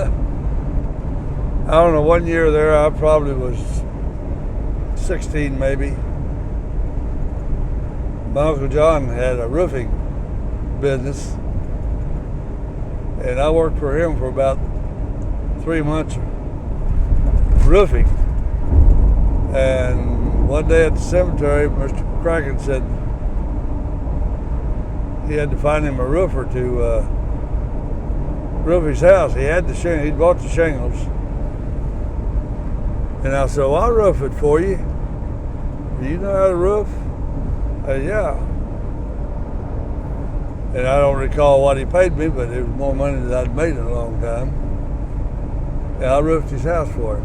I don't know, one year there I probably was 16 maybe. My Uncle John had a roofing business, and I worked for him for about 3 months roofing. And one day at the cemetery, Mr. Kraken said he had to find him a roofer to roof his house. He had the he'd bought the shingles. And I said, well, I'll roof it for you. Do you know how to roof? Yeah. And I don't recall what he paid me, but it was more money than I'd made in a long time. And I roofed his house for him.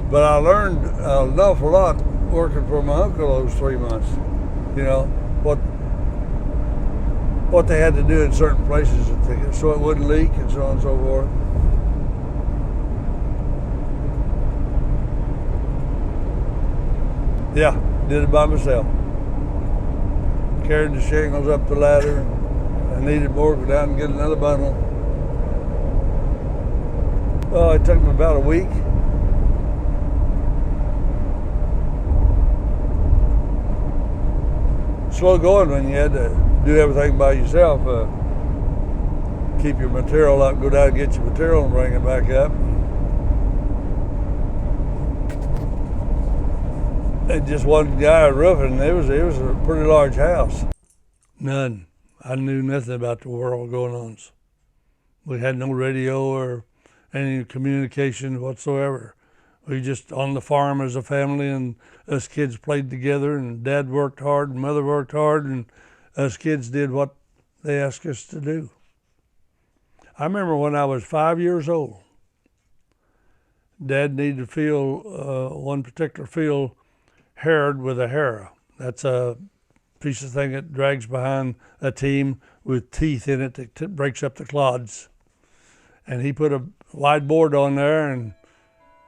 But I learned an awful lot working for my uncle those 3 months. You know, what they had to do in certain places so it wouldn't leak and so on and so forth. Yeah, did it by myself. Carried the shingles up the ladder. I needed more, go down and get another bundle. Well, it took me about a week. Slow going when you had to do everything by yourself. Keep your material up, go down and get your material and bring it back up. And just one guy roofing, it was a pretty large house. None. I knew nothing about the world going on. We had no radio or any communication whatsoever. We just on the farm as a family, and us kids played together, and Dad worked hard and Mother worked hard, and us kids did what they asked us to do. I remember when I was 5 years old, Dad needed to field one particular field harrowed with a harrow. That's a piece of thing that drags behind a team with teeth in it that breaks up the clods. And he put a wide board on there and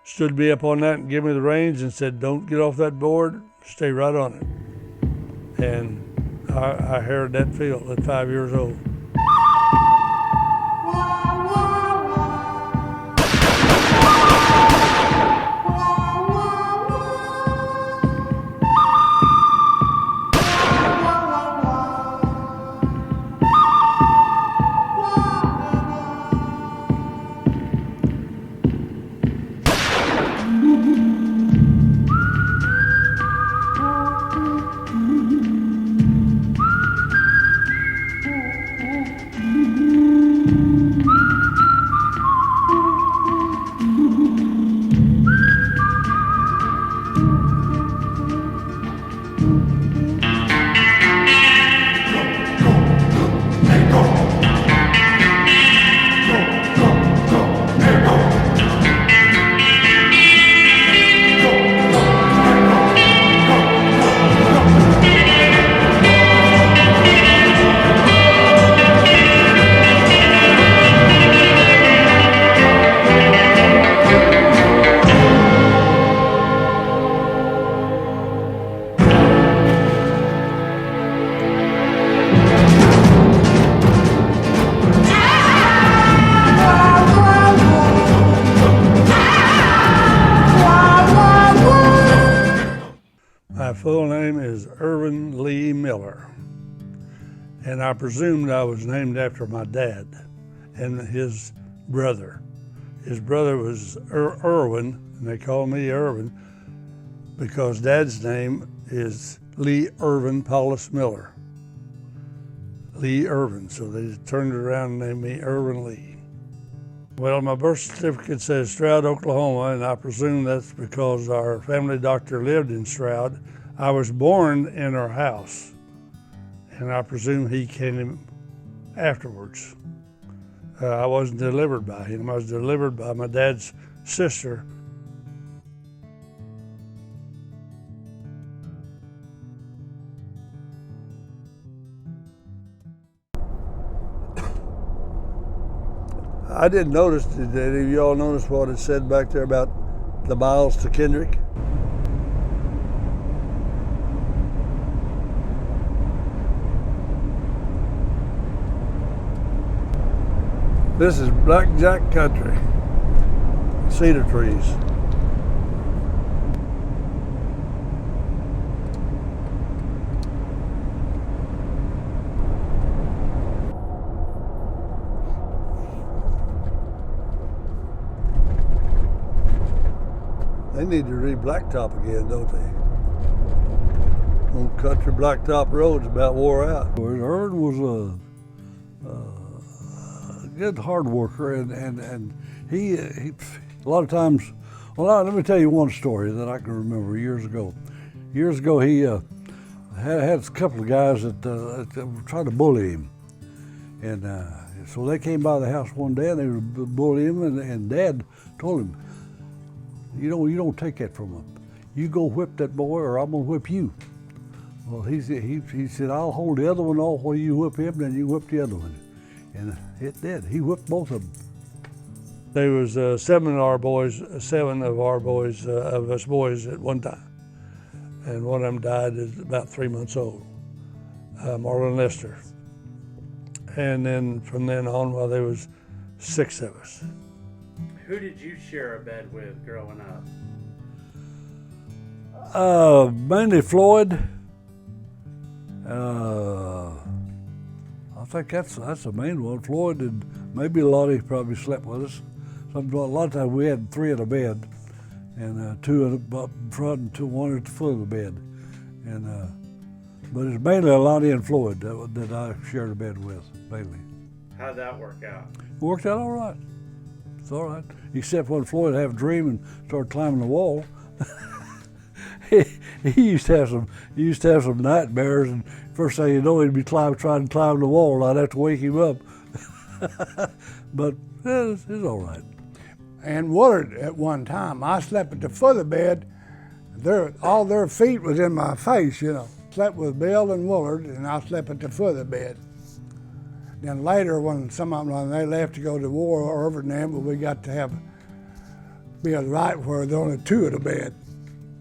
stood me up on that and gave me the reins and said, don't get off that board, stay right on it. And I harrowed that field at 5 years old. My full name is Irven Lee Miller, and I presumed I was named after my dad and his brother. His brother was Irven, and they called me Irven because Dad's name is Lee Irven Paulus Miller. Lee Irven, so they turned it around and named me Irven Lee. Well, my birth certificate says Stroud, Oklahoma, and I presume that's because our family doctor lived in Stroud. I was born in our house, and I presume he came afterwards. I wasn't delivered by him. I was delivered by my dad's sister. I didn't notice, did any of y'all notice what it said back there about the miles to Kendrick? This is blackjack country, cedar trees. They need to re-blacktop again, don't they? Old country blacktop roads about wore out. Irven was a good hard worker, and he a lot of times. Well, let me tell you one story that I can remember years ago. Years ago, he had a couple of guys that were trying to bully him, and so they came by the house one day and they were bullying him, and Dad told him, you don't take that from him. You go whip that boy, or I'm gonna whip you. Well, he said, I'll hold the other one off while you whip him, then you whip the other one. And it did. He whipped both of them. There was seven of our boys, of us boys at one time. And one of them died at about 3 months old, Marlon Lester. And then from then on, well, there was 6 of us. Who did you share a bed with growing up? Mainly Floyd. I think that's the main one. Floyd and maybe Lottie probably slept with us. A lot of times we had 3 in a bed, and 2 in the front and 1 at the foot of the bed. And but it's mainly Lottie and Floyd that I shared a bed with, mainly. How'd that work out? It worked out all right. It's all right, except when Floyd had a dream and started climbing the wall. he used to have some nightmares, and first thing you know, he'd be trying to climb the wall. I'd have to wake him up. But it's all right. And Willard at one time, I slept at the foot of the bed. All their feet was in my face, you know. Slept with Bill and Willard, and I slept at the foot of the bed. Then later, when some of them, when they left to go to war, Irven and them, but we got to be right where there were only 2 in the bed.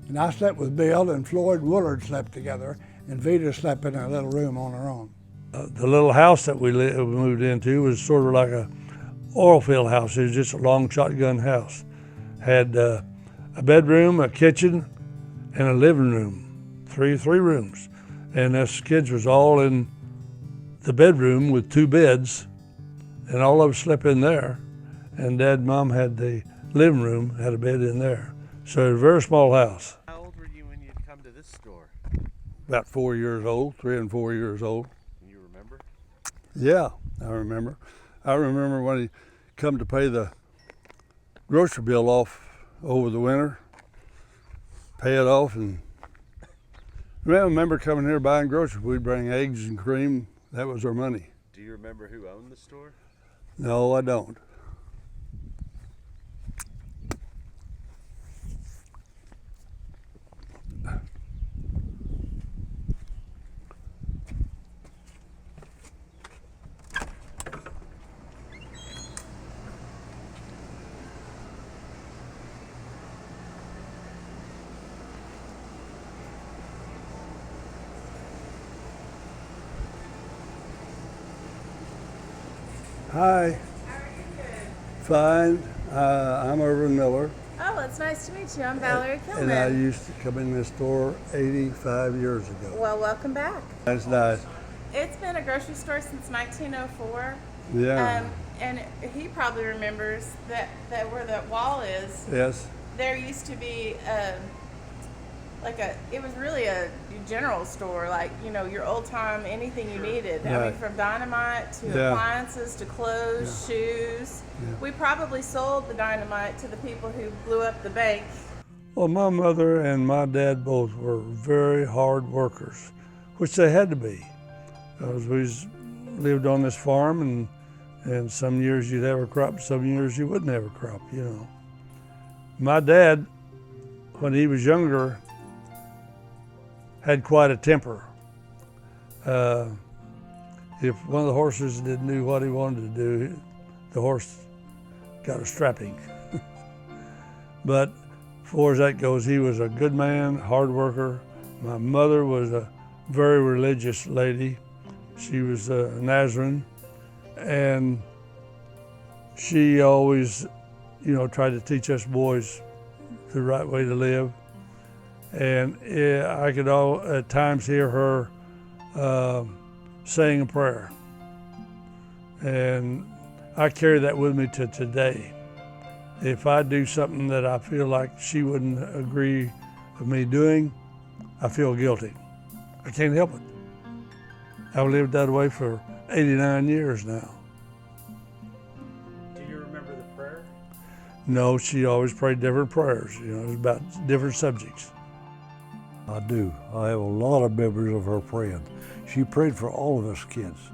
And I slept with Bill, and Floyd and Willard slept together, and Vita slept in a little room on her own. The little house that we moved into was sort of like a oil field house. It was just a long shotgun house. Had a bedroom, a kitchen, and a living room. Three rooms. And us kids was all in the bedroom with 2 beds, and all of us slept in there. And Dad and Mom had the living room, had a bed in there. So it was a very small house. How old were you when you'd come to this store? About 4 years old, 3 and 4 years old. Can you remember? Yeah, I remember. I remember when he come to pay the grocery bill off over the winter, pay it off, and I remember coming here buying groceries. We'd bring eggs and cream. That was our money. Do you remember who owned the store? No, I don't. Hi. How are you doing? Fine. I'm Irven Miller. Oh, it's nice to meet you. I'm Valerie Kilman. And I used to come in this store 85 years ago. Well, welcome back. That's nice. It's been a grocery store since 1904. Yeah. And he probably remembers that where that wall is. Yes. There used to be it was really a general store, like, you know, your old time, anything you needed. Right. I mean, from dynamite to appliances to clothes, shoes. Yeah. We probably sold the dynamite to the people who blew up the bank. Well, my mother and my dad both were very hard workers, which they had to be. Because we lived on this farm, and some years you'd have a crop, some years you wouldn't have a crop, you know. My dad, when he was younger, had quite a temper. If one of the horses didn't do what he wanted to do, the horse got a strapping. But as far as that goes, he was a good man, hard worker. My mother was a very religious lady. She was a Nazarene, and She always, tried to teach us boys the right way to live. And I could at times hear her saying a prayer. And I carry that with me to today. If I do something that I feel like she wouldn't agree with me doing, I feel guilty. I can't help it. I've lived that way for 89 years now. Do you remember the prayer? No, she always prayed different prayers. It was about different subjects. I do. I have a lot of memories of her praying. She prayed for all of us kids.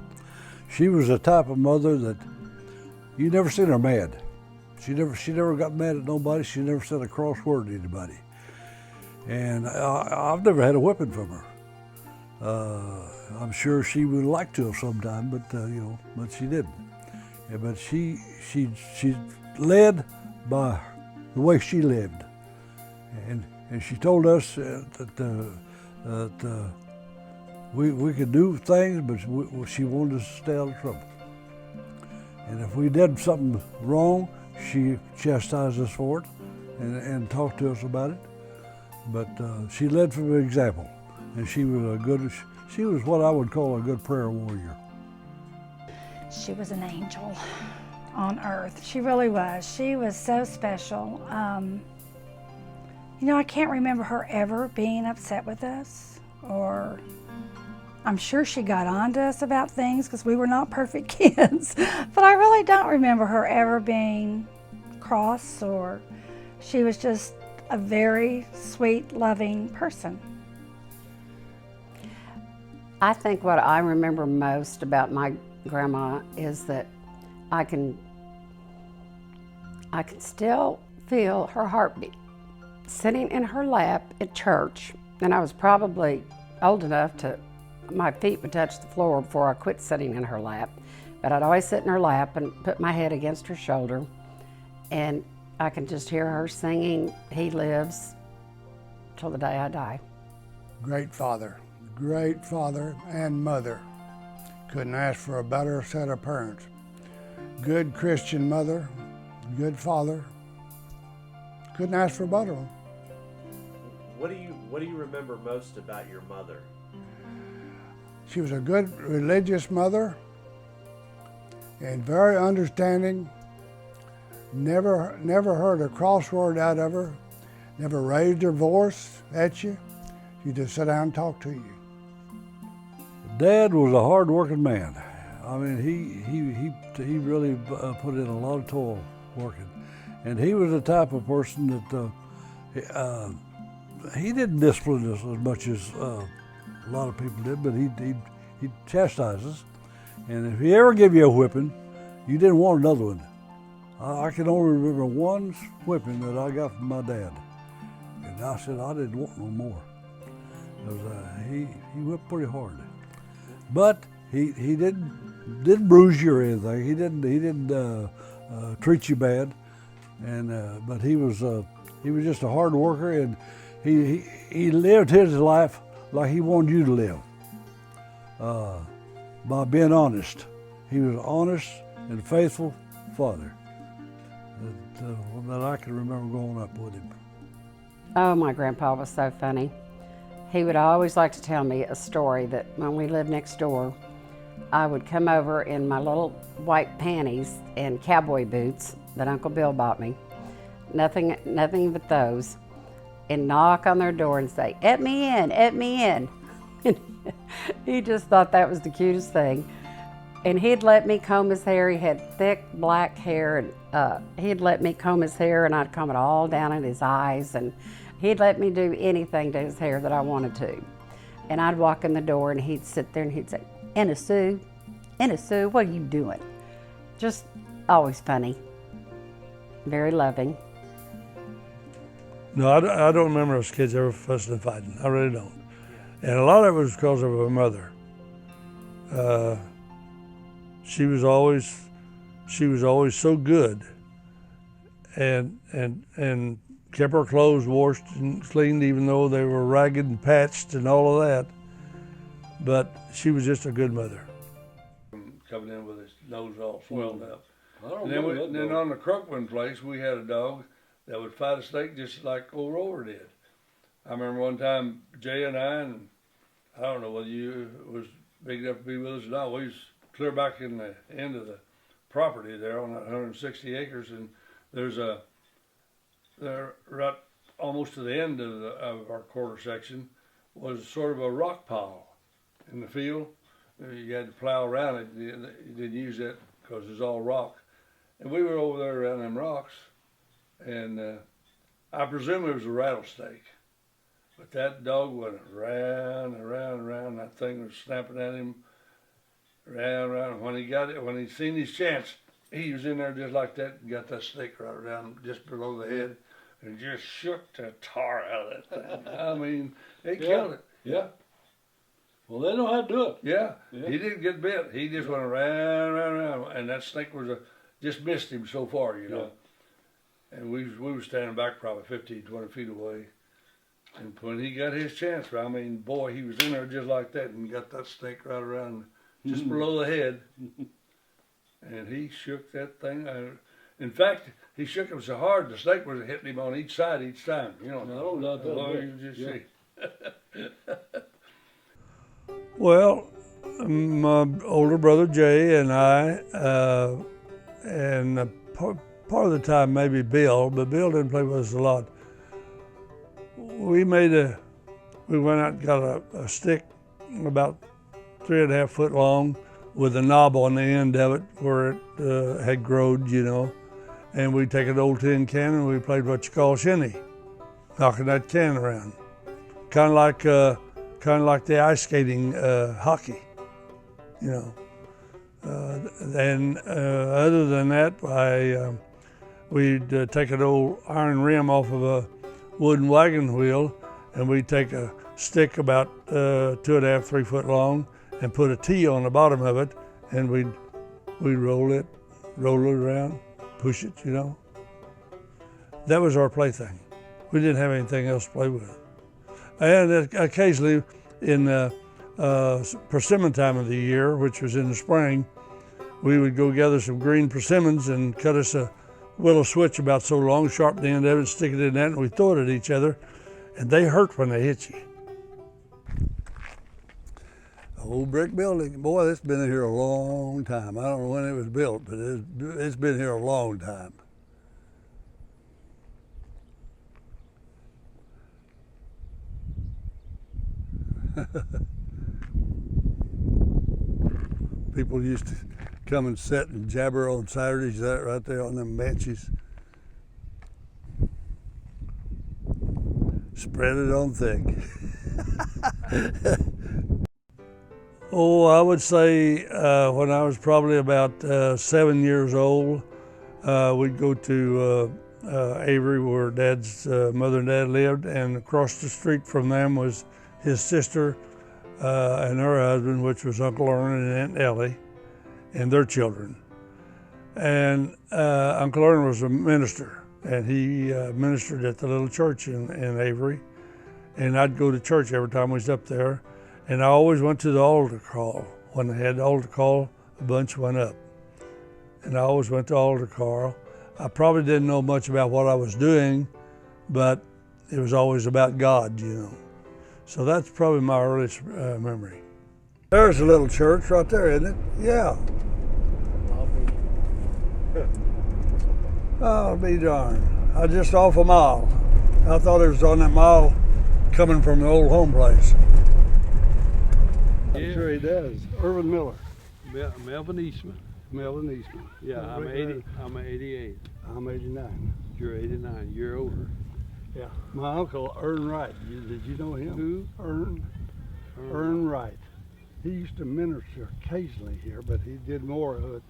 She was the type of mother that you never seen her mad. She never got mad at nobody. She never said a cross word to anybody. And I've never had a whipping from her. I'm sure she would like to have sometime, but but she didn't. Yeah, but she led by the way she lived, and she told us that we could do things, but she wanted us to stay out of trouble. And if we did something wrong, she chastised us for it and talked to us about it. But she led from an example, and she was what I would call a good prayer warrior. She was an angel on earth. She really was. She was so special. I can't remember her ever being upset with us, or I'm sure she got on to us about things because we were not perfect kids, but I really don't remember her ever being cross, or she was just a very sweet, loving person. I think what I remember most about my grandma is that I can still feel her heartbeat sitting in her lap at church. And I was probably old enough my feet would touch the floor before I quit sitting in her lap. But I'd always sit in her lap and put my head against her shoulder. And I can just hear her singing, "He lives," till the day I die. Great father and mother. Couldn't ask for a better set of parents. Good Christian mother, good father. Couldn't ask for a better one. What do you remember most about your mother? She was a good religious mother and very understanding. Never heard a cross word out of her. Never raised her voice at you. She just sat down and talked to you. Dad was a hard-working man. I mean, he really put in a lot of toil working, and he was the type of person that he didn't discipline us as much as a lot of people did, but he chastised us. And if he ever gave you a whipping, you didn't want another one. I can only remember one whipping that I got from my dad, and I said I didn't want no more. He whipped pretty hard, but he didn't bruise you or anything. He didn't treat you bad, and but he was just a hard worker, and he lived his life like he wanted you to live, by being honest. He was an honest and faithful father that I can remember growing up with him. Oh, my grandpa was so funny. He would always like to tell me a story that when we lived next door, I would come over in my little white panties and cowboy boots that Uncle Bill bought me, nothing but those, and knock on their door and say, "Let me in, let me in." He just thought that was the cutest thing. And he'd let me comb his hair. He had thick black hair, and he'd let me comb his hair, and I'd comb it all down in his eyes, and he'd let me do anything to his hair that I wanted to. And I'd walk in the door, and he'd sit there, and he'd say, Anna Sue, what are you doing?" Just always funny, very loving. No, I don't remember us kids ever fussing and fighting. I really don't. And a lot of it was because of her mother. She was always so good, and kept her clothes washed and cleaned, even though they were ragged and patched and all of that. But she was just a good mother. Coming in with his nose all swelled up. And then on the Crookwin place, we had a dog that would fight a snake just like old Rover did. I remember one time Jay and I don't know whether you was big enough to be with us or not. We was clear back in the end of the property there on that 160 acres, and there's there right almost to the end of our quarter section was sort of a rock pile in the field. You had to plow around it. You didn't use that because it was all rock. And we were over there around them rocks, and I presume it was a rattlesnake. But that dog went round and round and round. That thing was snapping at him round and round. When he seen his chance, he was in there just like that and got that snake right around just below the head and just shook the tar out of that thing. I mean, they killed it. Yeah. Well, they know how to do it. Yeah. He didn't get bit. He just went round, round, round, and that snake was just missed him so far, you know. Yeah. And we were standing back probably 15, 20 feet away. And when he got his chance, I mean, boy, he was in there just like that and got that snake right around just below the head. And he shook that thing. In fact, he shook him so hard the snake was hitting him on each side each time. You know, no doubt that. You just see. Well, my older brother Jay and I, part of the time maybe Bill, but Bill didn't play with us a lot. We went out and got a stick about 3.5 foot long with a knob on the end of it where it had growed, you know. And we'd take an old tin can and we played what you call shinny, knocking that can around. Kind of like the ice skating hockey, you know. Other than that, we'd take an old iron rim off of a wooden wagon wheel, and we'd take a stick about 2.5, 3 foot long, and put a T on the bottom of it, and we'd roll it around, push it, you know. That was our plaything. We didn't have anything else to play with. And occasionally, in persimmon time of the year, which was in the spring, we would go gather some green persimmons and cut us a willow switch about so long, sharpen the end of it, stick it in that, and we throw it at each other, and they hurt when they hit you. Old brick building, boy, it's been here a long time. I don't know when it was built, but it's been here a long time. People used to come and sit and jabber on Saturdays right there on them benches. Spread it on thick. Oh, I would say when I was probably about 7 years old, we'd go to Avery where Dad's mother and dad lived, and across the street from them was his sister and her husband, which was Uncle Irven and Aunt Ellie, and their children. And Uncle Irven was a minister, and he ministered at the little church in Avery. And I'd go to church every time we was up there, and I always went to the altar call. When they had the altar call, a bunch went up. And I always went to altar call. I probably didn't know much about what I was doing, but it was always about God, you know. So that's probably my earliest memory. There's a little church right there, isn't it? Yeah. I'll be darned. I just off a mile. I thought it was on that mile coming from the old home place. I'm sure he does. Irven Miller. Melvin Eastman. Melvin Eastman. Yeah, I'm 80. I'm 88. I'm 89. You're 89. You're older. Yeah. My uncle, Ern Wright. Did you know him? Who? Ern Wright. He used to minister occasionally here, but he did more of it.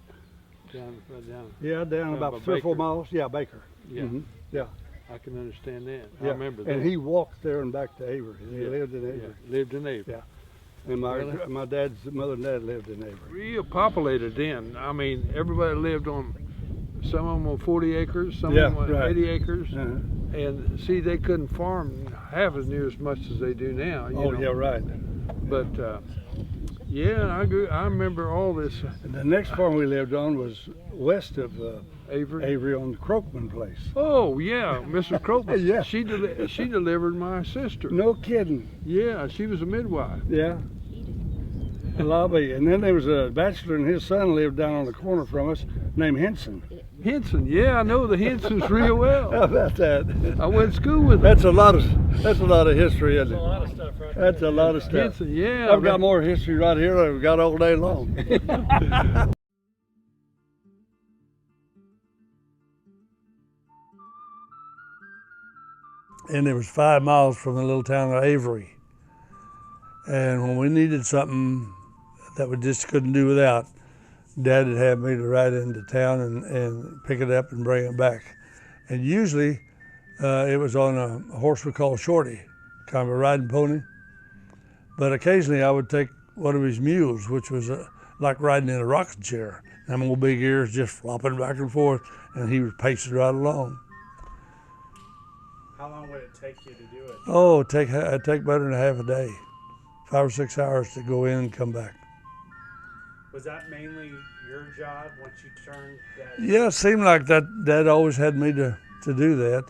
Down. Yeah, down about 3 or 4 miles. Yeah, Baker. Yeah. Mm-hmm. Yeah. I can understand that. Yeah. I remember that. And he walked there and back to Avery. He lived in Avery. Yeah. Lived in Avery. Yeah. And my dad's mother and dad lived in Avery. Real populated then. I mean, everybody lived on, some of them on 40 acres, some of them on 80 acres. Uh-huh. And see, they couldn't farm half as near as much as they do now. You know? Yeah, right. But Yeah, I remember all this. And the next farm we lived on was west of Avery. on the Croakman place. Oh yeah, Mrs. Croakman. Yeah. She delivered my sister. No kidding. Yeah, she was a midwife. Yeah. Lobby. And then there was a bachelor and his son lived down on the corner from us named Henson. Henson, yeah, I know the Hensons real well. How about that? I went to school with them. That's a lot of history, isn't it? That's a lot of stuff right That's a lot of stuff. Henson, yeah. I've got more history right here than I've got all day long. And it was 5 miles from the little town of Avery. And when we needed something that we just couldn't do without, Dad would have me to ride into town and pick it up and bring it back. And usually it was on a horse we call Shorty, kind of a riding pony. But occasionally I would take one of his mules, which was like riding in a rocking chair. Them old big ears just flopping back and forth, and he was pacing right along. How long would it take you to do it? Oh, it'd take better than a half a day, 5 or 6 hours to go in and come back. Was that mainly your job once you turned that? Yeah, it seemed like that Dad always had me to do that.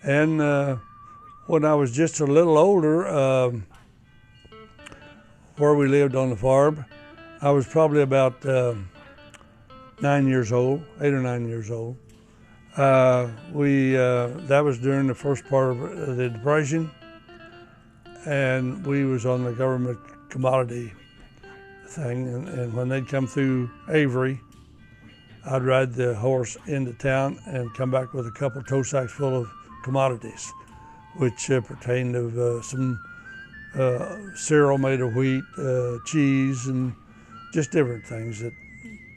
And when I was just a little older, where we lived on the farm, I was probably about 9 years old, 8 or 9 years old. That was during the first part of the Depression, and we was on the government commodity thing, and when they'd come through Avery, I'd ride the horse into town and come back with a couple tow sacks full of commodities, which pertained of some cereal made of wheat, cheese, and just different things that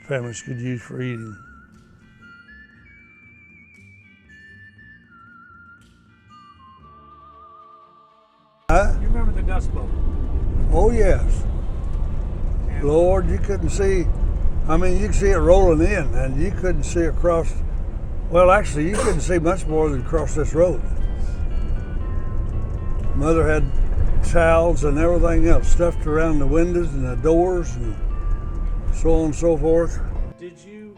families could use for eating. You remember the Dust Bowl? Oh yes. Lord, you couldn't see. I mean, you could see it rolling in, and you couldn't see across. Well, actually, you couldn't see much more than across this road. Mother had towels and everything else stuffed around the windows and the doors, and so on and so forth. Did you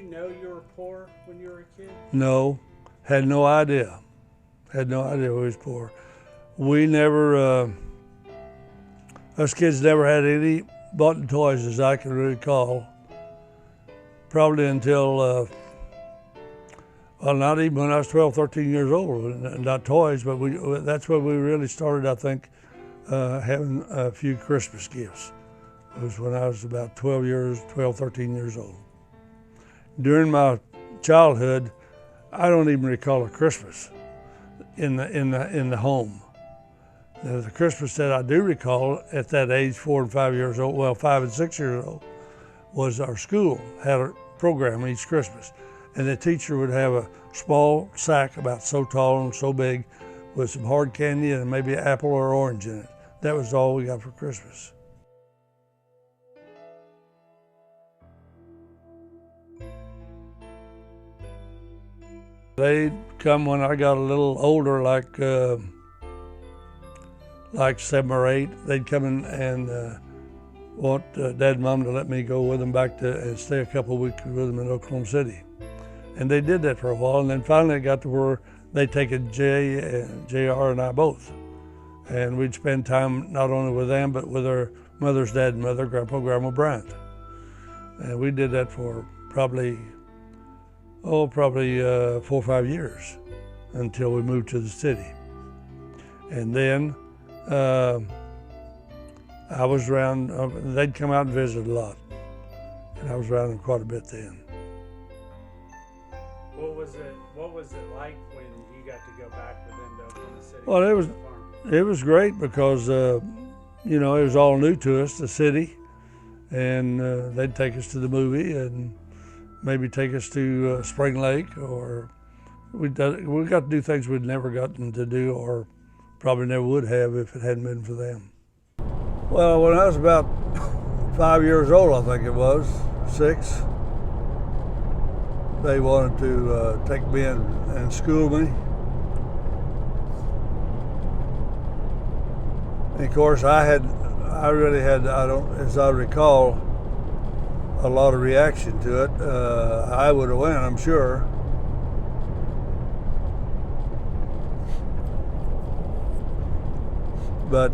know you were poor when you were a kid? No, had no idea. Had no idea we was poor. We never, us kids never had any bought toys as I can recall. Probably until, well, not even when I was 12, 13 years old. Not toys, but that's when we really started, I think, having a few Christmas gifts. It was when I was about 12, 13 years old. During my childhood, I don't even recall a Christmas in the home. The Christmas that I do recall at that age, 4 and 5 years old, well, 5 and 6 years old, was our school had a program each Christmas. And the teacher would have a small sack about so tall and so big with some hard candy and maybe an apple or orange in it. That was all we got for Christmas. They'd come when I got a little older, like 7 or 8. They'd come in and want Dad and Mom to let me go with them back and stay a couple of weeks with them in Oklahoma City. And they did that for a while, and then finally it got to where they'd taken JR and I both. And we'd spend time not only with them, but with our mother's dad and mother, Grandpa and Grandma Bryant. And we did that for probably 4 or 5 years until we moved to the city. And then I was around, they'd come out and visit a lot. And I was around them quite a bit then. What was it like when you got to go back with them to Oklahoma City? Well, it was great because, it was all new to us, the city. And they'd take us to the movie and maybe take us to Spring Lake, or we got to do things we'd never gotten to do or probably never would have if it hadn't been for them. Well, when I was about 5 years old, I think it was, 6, they wanted to take me in and school me. And of course, I had I really had, as I recall, a lot of reaction to it. I would have went, I'm sure. But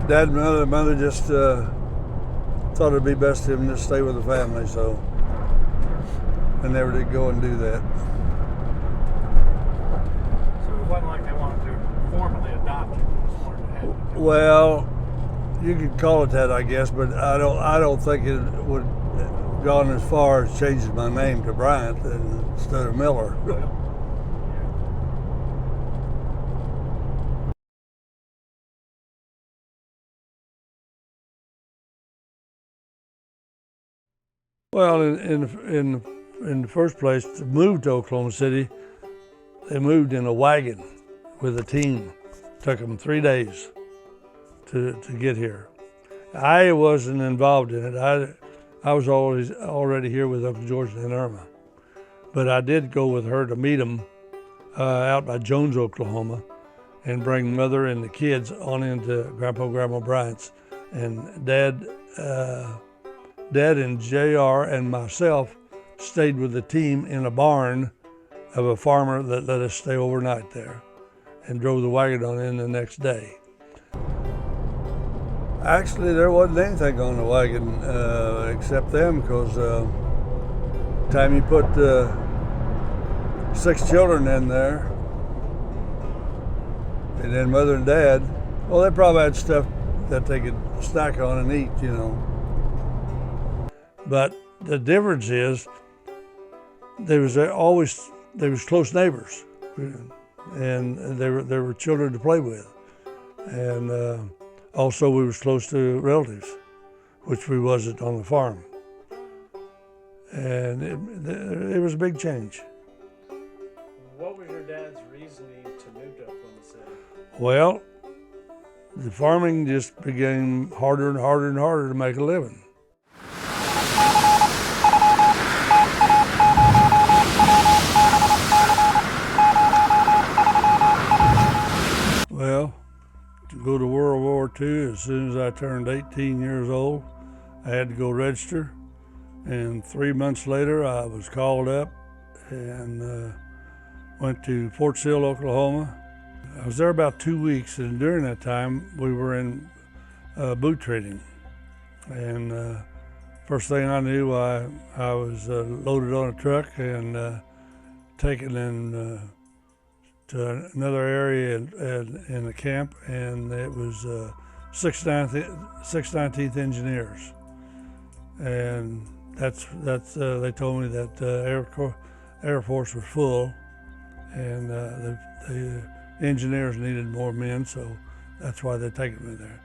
Dad and Mother just thought it'd be best for him to stay with the family, so I never did go and do that. So it wasn't like they wanted to formally adopt you. They just wanted to have you. Well, you could call it that, I guess, but I don't think it would have gone as far as changing my name to Bryant instead of Miller. Well, in the first place, to move to Oklahoma City, they moved in a wagon with a team. Took them 3 days to get here. I wasn't involved in it. I was already here with Uncle George and Irma, but I did go with her to meet them out by Jones, Oklahoma, and bring Mother and the kids on into Grandpa and Grandma Bryant's, and Dad and JR and myself stayed with the team in a barn of a farmer that let us stay overnight there and drove the wagon on in the next day. Actually, there wasn't anything on the wagon except them, because time you put 6 children in there, and then Mother and Dad, well, they probably had stuff that they could snack on and eat, you know. But the difference is there was close neighbors, and there were children to play with, and also we was close to relatives, which we wasn't on the farm, and it was a big change. What was your dad's reasoning to move to Oklahoma City? Well, the farming just became harder and harder and harder to make a living. Well, to go to World War II, as soon as I turned 18 years old, I had to go register. And 3 months later, I was called up and went to Fort Sill, Oklahoma. I was there about 2 weeks, and during that time, we were in boot training. And first thing I knew, I was loaded on a truck and taken in to another area in the camp, and it was 619th Engineers, and that's they told me that Air Force was full, and the engineers needed more men, so that's why they taken me there.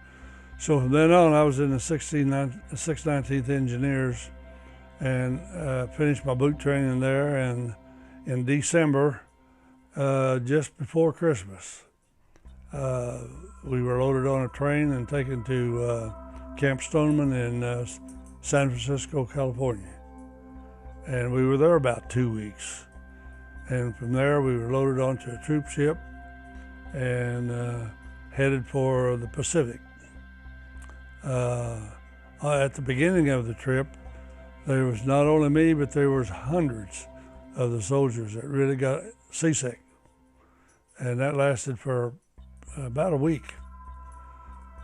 So from then on, I was in the 619th Engineers, and finished my boot training there, and in December, just before Christmas, we were loaded on a train and taken to Camp Stoneman in San Francisco, California. And we were there about 2 weeks. And from there, we were loaded onto a troop ship and headed for the Pacific. At the beginning of the trip, there was not only me, but there was hundreds of the soldiers that really got seasick. And that lasted for about a week.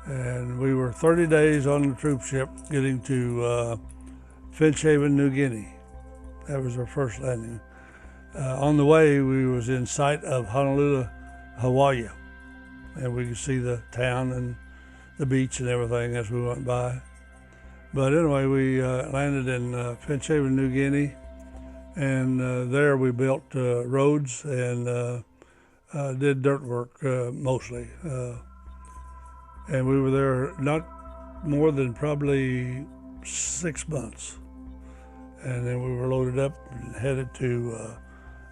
And we were 30 days on the troop ship getting to Finch Haven, New Guinea. That was our first landing. On the way, we was in sight of Honolulu, Hawaii. And we could see the town and the beach and everything as we went by. But anyway, we landed in Finch Haven, New Guinea. And there we built roads and did dirt work mostly. And we were there not more than probably 6 months. And then we were loaded up and headed to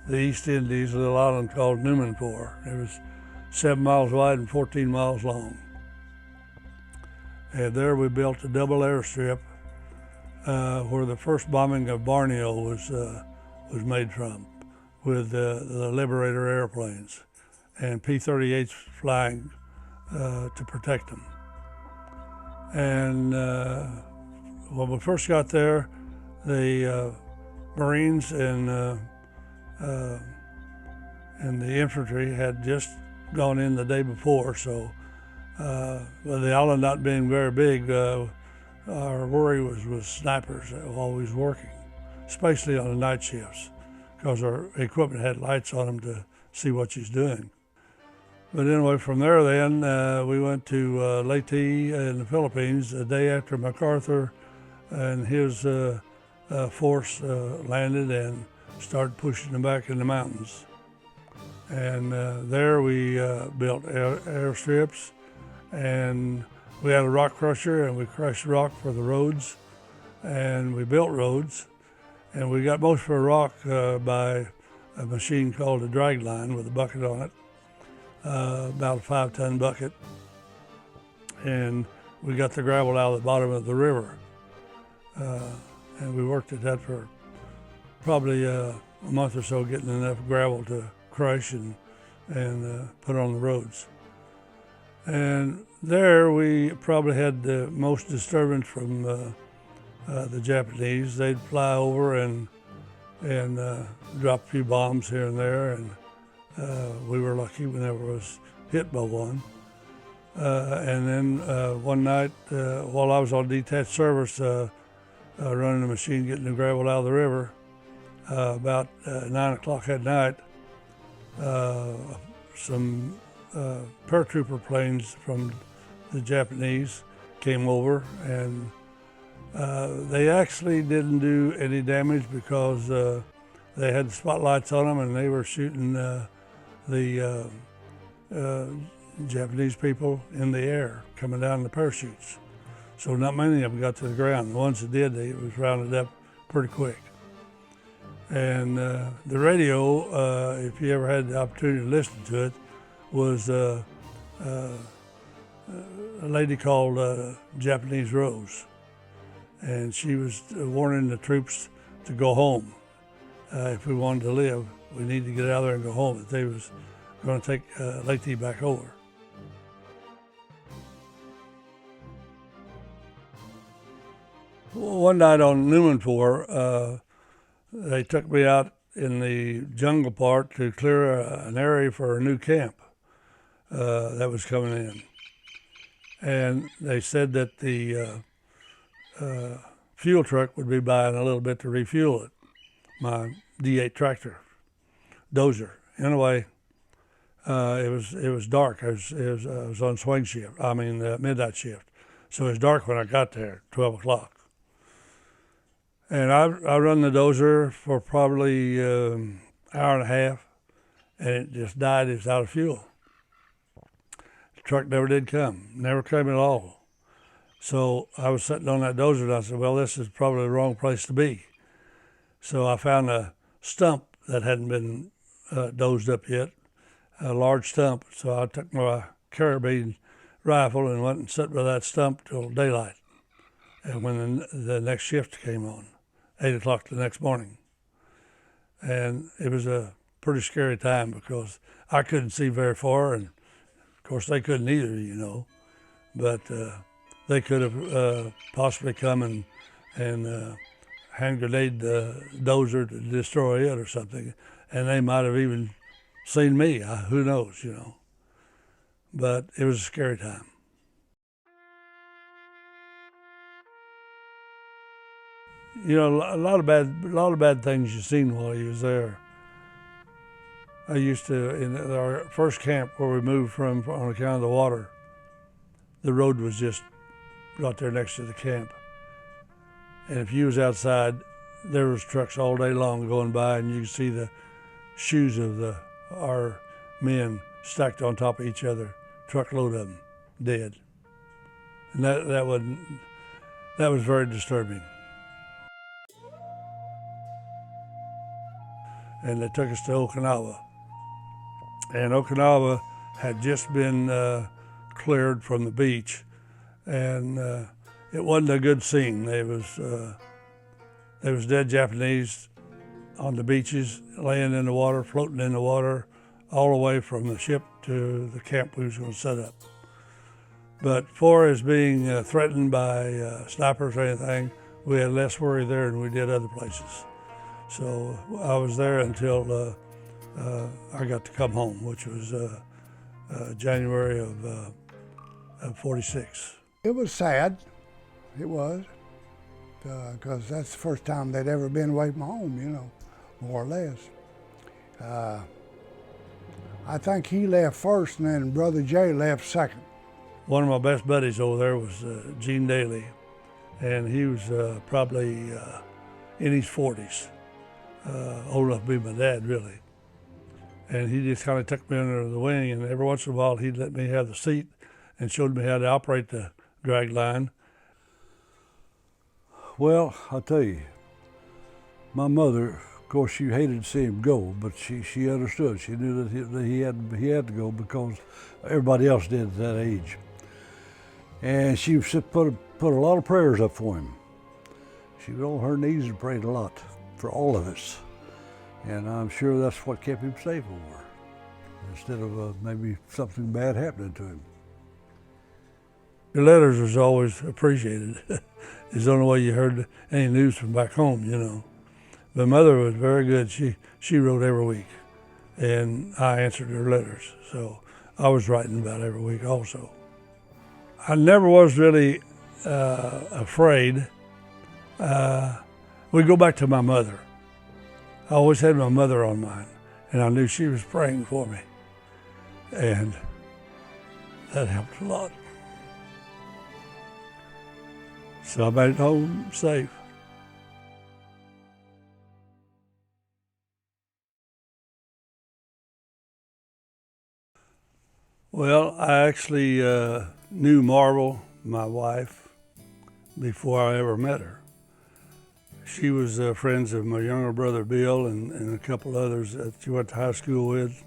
the East Indies, a little island called Numanfor. It was 7 miles wide and 14 miles long. And there we built a double airstrip where the first bombing of Borneo was made from, with the Liberator airplanes and P-38s flying to protect them. And when we first got there, the Marines and the infantry had just gone in the day before, so with the island not being very big, our worry was snipers that were always working, especially on the night shifts, because our equipment had lights on them to see what she's doing. But anyway, from there then, we went to Leyte in the Philippines the day after MacArthur and his force landed and started pushing them back in the mountains. And there we built airstrips, and we had a rock crusher, and we crushed rock for the roads, and we built roads, and we got most of our rock by a machine called a drag line with a bucket on it, about a 5-ton bucket, and we got the gravel out of the bottom of the river, and we worked at that for probably a month or so, getting enough gravel to crush and put on the roads. And there we probably had the most disturbance from the Japanese. They'd fly over and drop a few bombs here and there, and we were lucky we never was hit by one. And then one night, while I was on detached service, running the machine, getting the gravel out of the river, about 9 o'clock at night, some paratrooper planes from the Japanese came over, and they actually didn't do any damage because they had spotlights on them, and they were shooting the Japanese people in the air coming down the parachutes. So not many of them got to the ground. The ones that did, it was rounded up pretty quick. And the radio, if you ever had the opportunity to listen to it, was a lady called Japanese Rose. And she was warning the troops to go home. If we wanted to live, we need to get out of there and go home, that they was going to take Leyte back over. One night on Newmanport, they took me out in the jungle part to clear an area for a new camp that was coming in. And they said that the fuel truck would be by in a little bit to refuel it, my D8 tractor, dozer. Anyway, it was dark. I was on swing shift, midnight shift. So it was dark when I got there, 12 o'clock. And I run the dozer for probably an hour and a half, and it just died. It was out of fuel. The truck never did come, never came at all. So I was sitting on that dozer, and I said, well, this is probably the wrong place to be. So I found a stump that hadn't been dozed up yet, a large stump. So I took my carabine rifle and went and sat by that stump till daylight. And when the next shift came on, 8 o'clock the next morning. And it was a pretty scary time because I couldn't see very far, and of course they couldn't either, you know. But they could have possibly come and hand grenade the dozer to destroy it or something, and they might have even seen me. Who knows, you know. But it was a scary time. You know, a lot of bad things you seen while you was there. I used to, in our first camp where we moved from on account of the water, the road was just right there next to the camp. And if you was outside, there was trucks all day long going by, and you could see the shoes of our men stacked on top of each other, truckload of them, dead. And that was very disturbing. And they took us to Okinawa. And Okinawa had just been cleared from the beach, and it wasn't a good scene. There was dead Japanese on the beaches, laying in the water, floating in the water, all the way from the ship to the camp we was going to set up. But far as being threatened by snipers or anything, we had less worry there than we did other places. So I was there until I got to come home, which was January of '46. It was sad, it was, because that's the first time they'd ever been away from home, you know, more or less. I think he left first and then Brother Jay left second. One of my best buddies over there was Gene Daly, and he was probably in his 40s, old enough to be my dad, really. And he just kind of took me under the wing, and every once in a while he'd let me have the seat and showed me how to operate the drag line. Well, I'll tell you, my mother, of course, she hated to see him go, but she understood. She knew that he had to go because everybody else did at that age. And she put a lot of prayers up for him. She was on her knees and prayed a lot for all of us. And I'm sure that's what kept him safe over, instead of maybe something bad happening to him. Your letters was always appreciated. It's the only way you heard any news from back home, you know. But Mother was very good. She wrote every week, and I answered her letters. So I was writing about every week also. I never was really afraid. We go back to my mother. I always had my mother on mine, and I knew she was praying for me, and that helped a lot. So I made it home safe. Well, I actually knew Marvel, my wife, before I ever met her. She was friends of my younger brother Bill and a couple others that she went to high school with.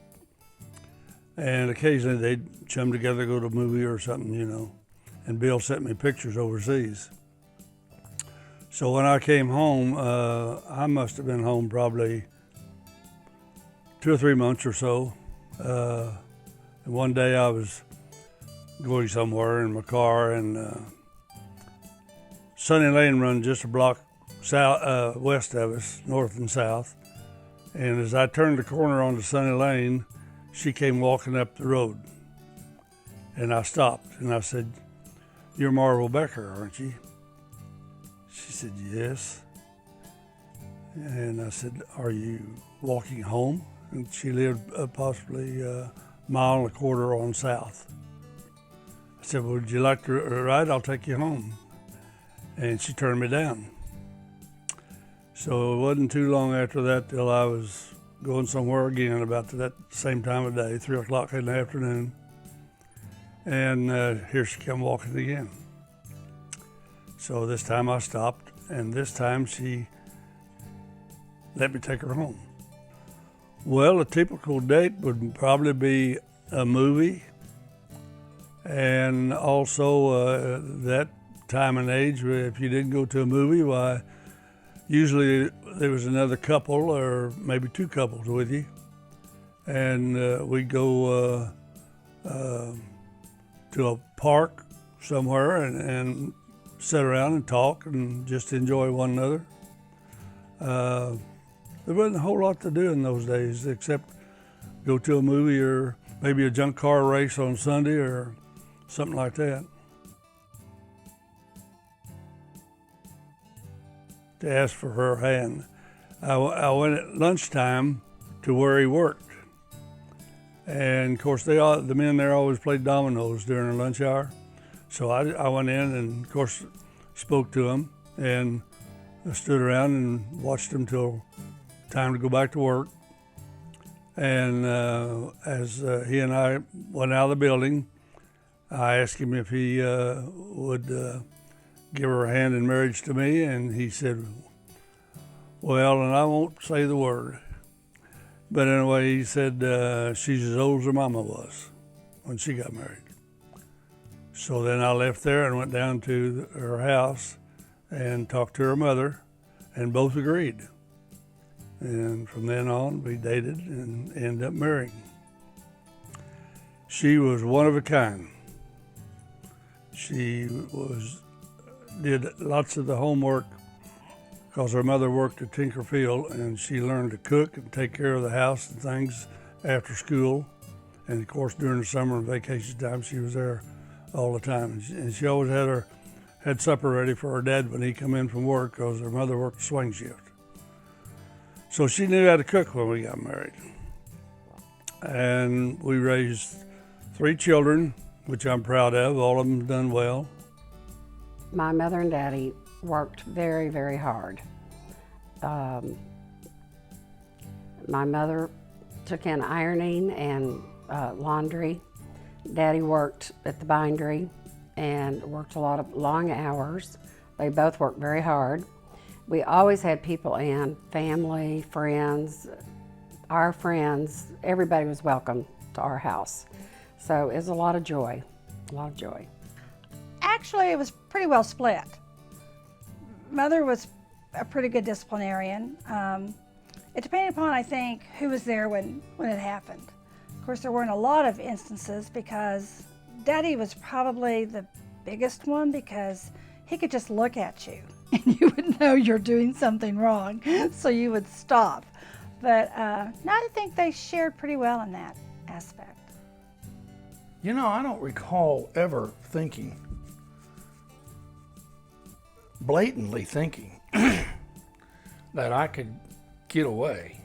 And occasionally they'd chum together, go to a movie or something, you know. And Bill sent me pictures overseas. So when I came home, I must have been home probably 2 or 3 months or so. And one day I was going somewhere in my car, and Sunny Lane run just a block south, west of us, north and south. And as I turned the corner onto Sunny Lane, she came walking up the road. And I stopped and I said, "You're Marvel Becker, aren't you?" She said, "Yes." And I said, "Are you walking home?" And she lived possibly a mile and a quarter on south. I said, "Well, would you like to ride? I'll take you home." And she turned me down. So it wasn't too long after that till I was going somewhere again about that same time of day, 3 o'clock in the afternoon. And here she come walking again. So this time I stopped, and this time she let me take her home. Well, a typical date would probably be a movie, and also that time and age, if you didn't go to a movie, why, usually there was another couple or maybe 2 couples with you, and we'd go to a park somewhere and sit around and talk and just enjoy one another. There wasn't a whole lot to do in those days except go to a movie or maybe a junk car race on Sunday or something like that. To ask for her hand. I went at lunchtime to where he worked. And of course, the men there always played dominoes during the lunch hour. So I went in and of course spoke to him and stood around and watched him till time to go back to work. And as he and I went out of the building, I asked him if he would give her a hand in marriage to me, and he said, "Well," and I won't say the word, but anyway, he said she's as old as her mama was when she got married. So then I left there and went down to her house and talked to her mother, and both agreed. And from then on, we dated and ended up marrying. She was one of a kind. She did lots of the homework because her mother worked at Tinkerfield, and she learned to cook and take care of the house and things after school. And of course, during the summer and vacation time, she was there all the time. And she always had supper ready for her dad when he come in from work, because her mother worked swing shift. So she knew how to cook when we got married. And we raised 3 children, which I'm proud of. All of them done well. My mother and daddy worked very, very hard. My mother took in ironing and laundry. Daddy worked at the bindery and worked a lot of long hours. They both worked very hard. We always had people in, family, friends, our friends. Everybody was welcome to our house. So it was a lot of joy, a lot of joy. Actually, it was pretty well split. Mother was a pretty good disciplinarian. It depended upon, I think, who was there when it happened. Of course, there weren't a lot of instances because Daddy was probably the biggest one, because he could just look at you and you would know you're doing something wrong, so you would stop. But no, I think they shared pretty well in that aspect. You know, I don't recall ever thinking, blatantly thinking, that I could get away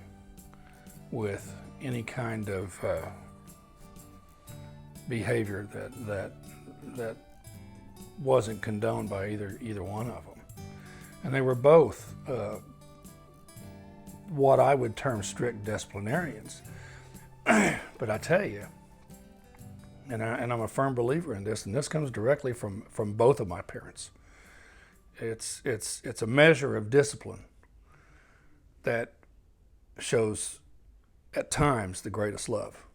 with any kind of behavior that wasn't condoned by either one of them. And they were both what I would term strict disciplinarians. But I tell you, and I'm a firm believer in this, and this comes directly from both of my parents. It's a measure of discipline that shows at times the greatest love.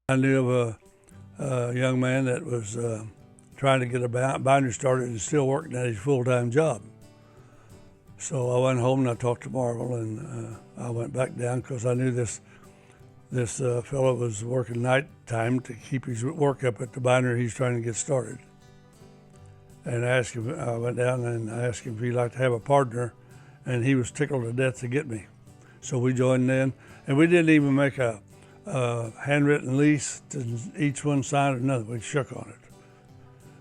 I knew of a young man that was trying to get a binder started and still working at his full-time job. So I went home and I talked to Marvel, and I went back down because I knew this fellow was working night time to keep his work up at the binder he's trying to get started. And I went down and I asked him if he'd like to have a partner, and he was tickled to death to get me. So we joined in, and we didn't even make a handwritten lease to each one sign another. We shook on it.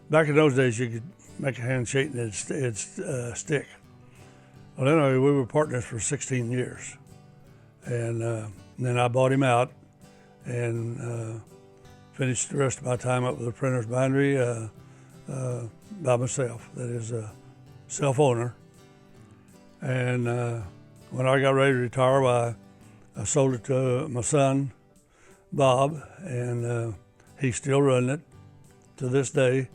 Back in those days, you could make a handshake and it'd stick. Well, anyway, we were partners for 16 years. And then I bought him out and finished the rest of my time up with the printer's bindery by myself. That is a self-owner. And when I got ready to retire, I sold it to my son, Bob, and he's still running it to this day.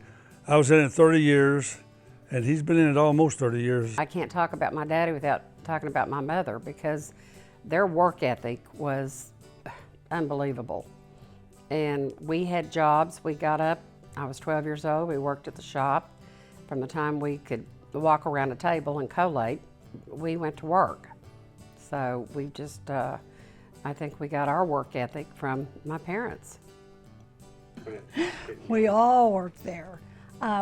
I was in it 30 years, and he's been in it almost 30 years. I can't talk about my daddy without talking about my mother, because their work ethic was unbelievable. And we had jobs. We got up, I was 12 years old, we worked at the shop. From the time we could walk around a table and collate, we went to work. So we just, I think we got our work ethic from my parents. We all worked there,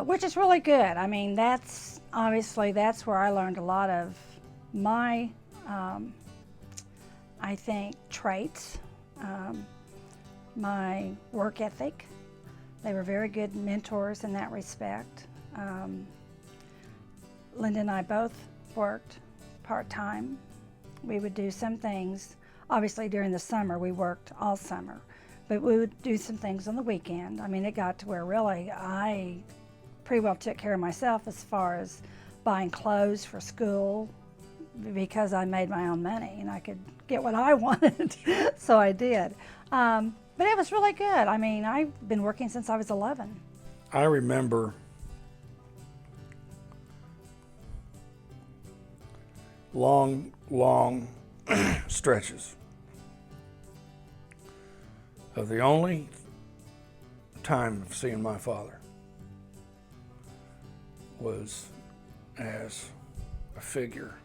which is really good. I mean, that's where I learned a lot of my, I think, traits, my work ethic. They were very good mentors in that respect. Linda and I both worked part-time. We would do some things, obviously during the summer, we worked all summer, but we would do some things on the weekend. I mean, it got to where really I pretty well took care of myself as far as buying clothes for school, because I made my own money and I could get what I wanted, so I did. But it was really good. I mean, I've been working since I was 11. I remember long stretches of the only time of seeing my father was as a figure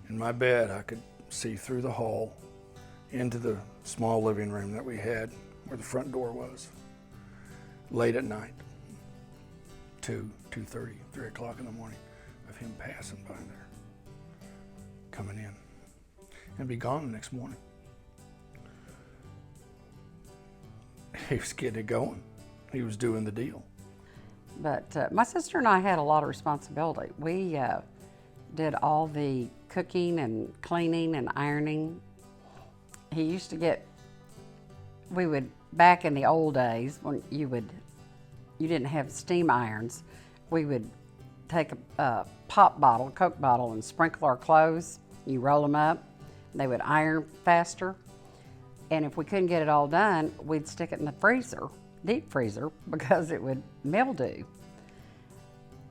in my bed. I could see through the hall into the small living room that we had where the front door was, late at night, 2:30, 3 o'clock in the morning, of him passing by there, coming in, and be gone the next morning. He was getting it going. He was doing the deal. But my sister and I had a lot of responsibility. We did all the cooking and cleaning and ironing. He used to get, we would, back in the old days when you didn't have steam irons, we would take a pop bottle, Coke bottle, and sprinkle our clothes. You roll them up, and they would iron faster. And if we couldn't get it all done, we'd stick it in the freezer, deep freezer, because it would mildew.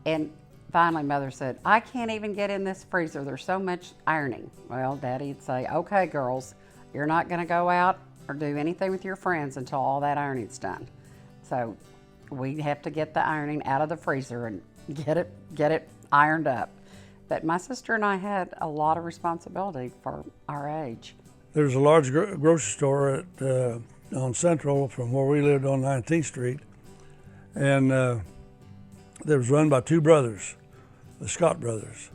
And finally, Mother said, I can't even get in this freezer. There's so much ironing. Well, Daddy'd say, okay, girls, you're not going to go out or do anything with your friends until all that ironing's done. So we'd have to get the ironing out of the freezer and get it ironed up. But my sister and I had a lot of responsibility for our age. There was a large grocery store on Central from where we lived on 19th Street, and it was run by two brothers, the Scott brothers.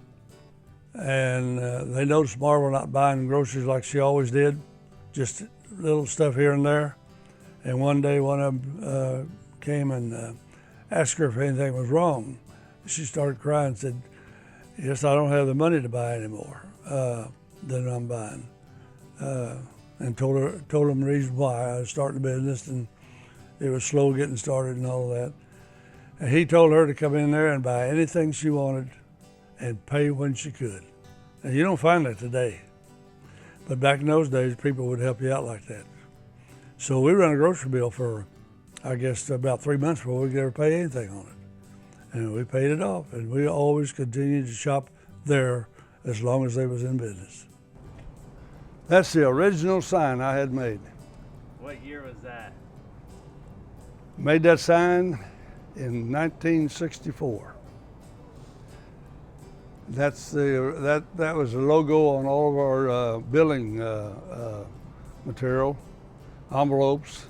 And they noticed Marva not buying groceries like she always did, just little stuff here and there. And one day one of them came and asked her if anything was wrong. She started crying and said, yes, I don't have the money to buy anymore than I'm buying. And told him the reason why I was starting the business and it was slow getting started and all of that. And he told her to come in there and buy anything she wanted and pay when she could. And you don't find that today. But back in those days, people would help you out like that. So we ran a grocery bill for, I guess, about 3 months before we could ever pay anything on it. And we paid it off, and we always continued to shop there as long as they was in business. That's the original sign I had made. What year was that? Made that sign in 1964. That was the logo on all of our billing material, envelopes.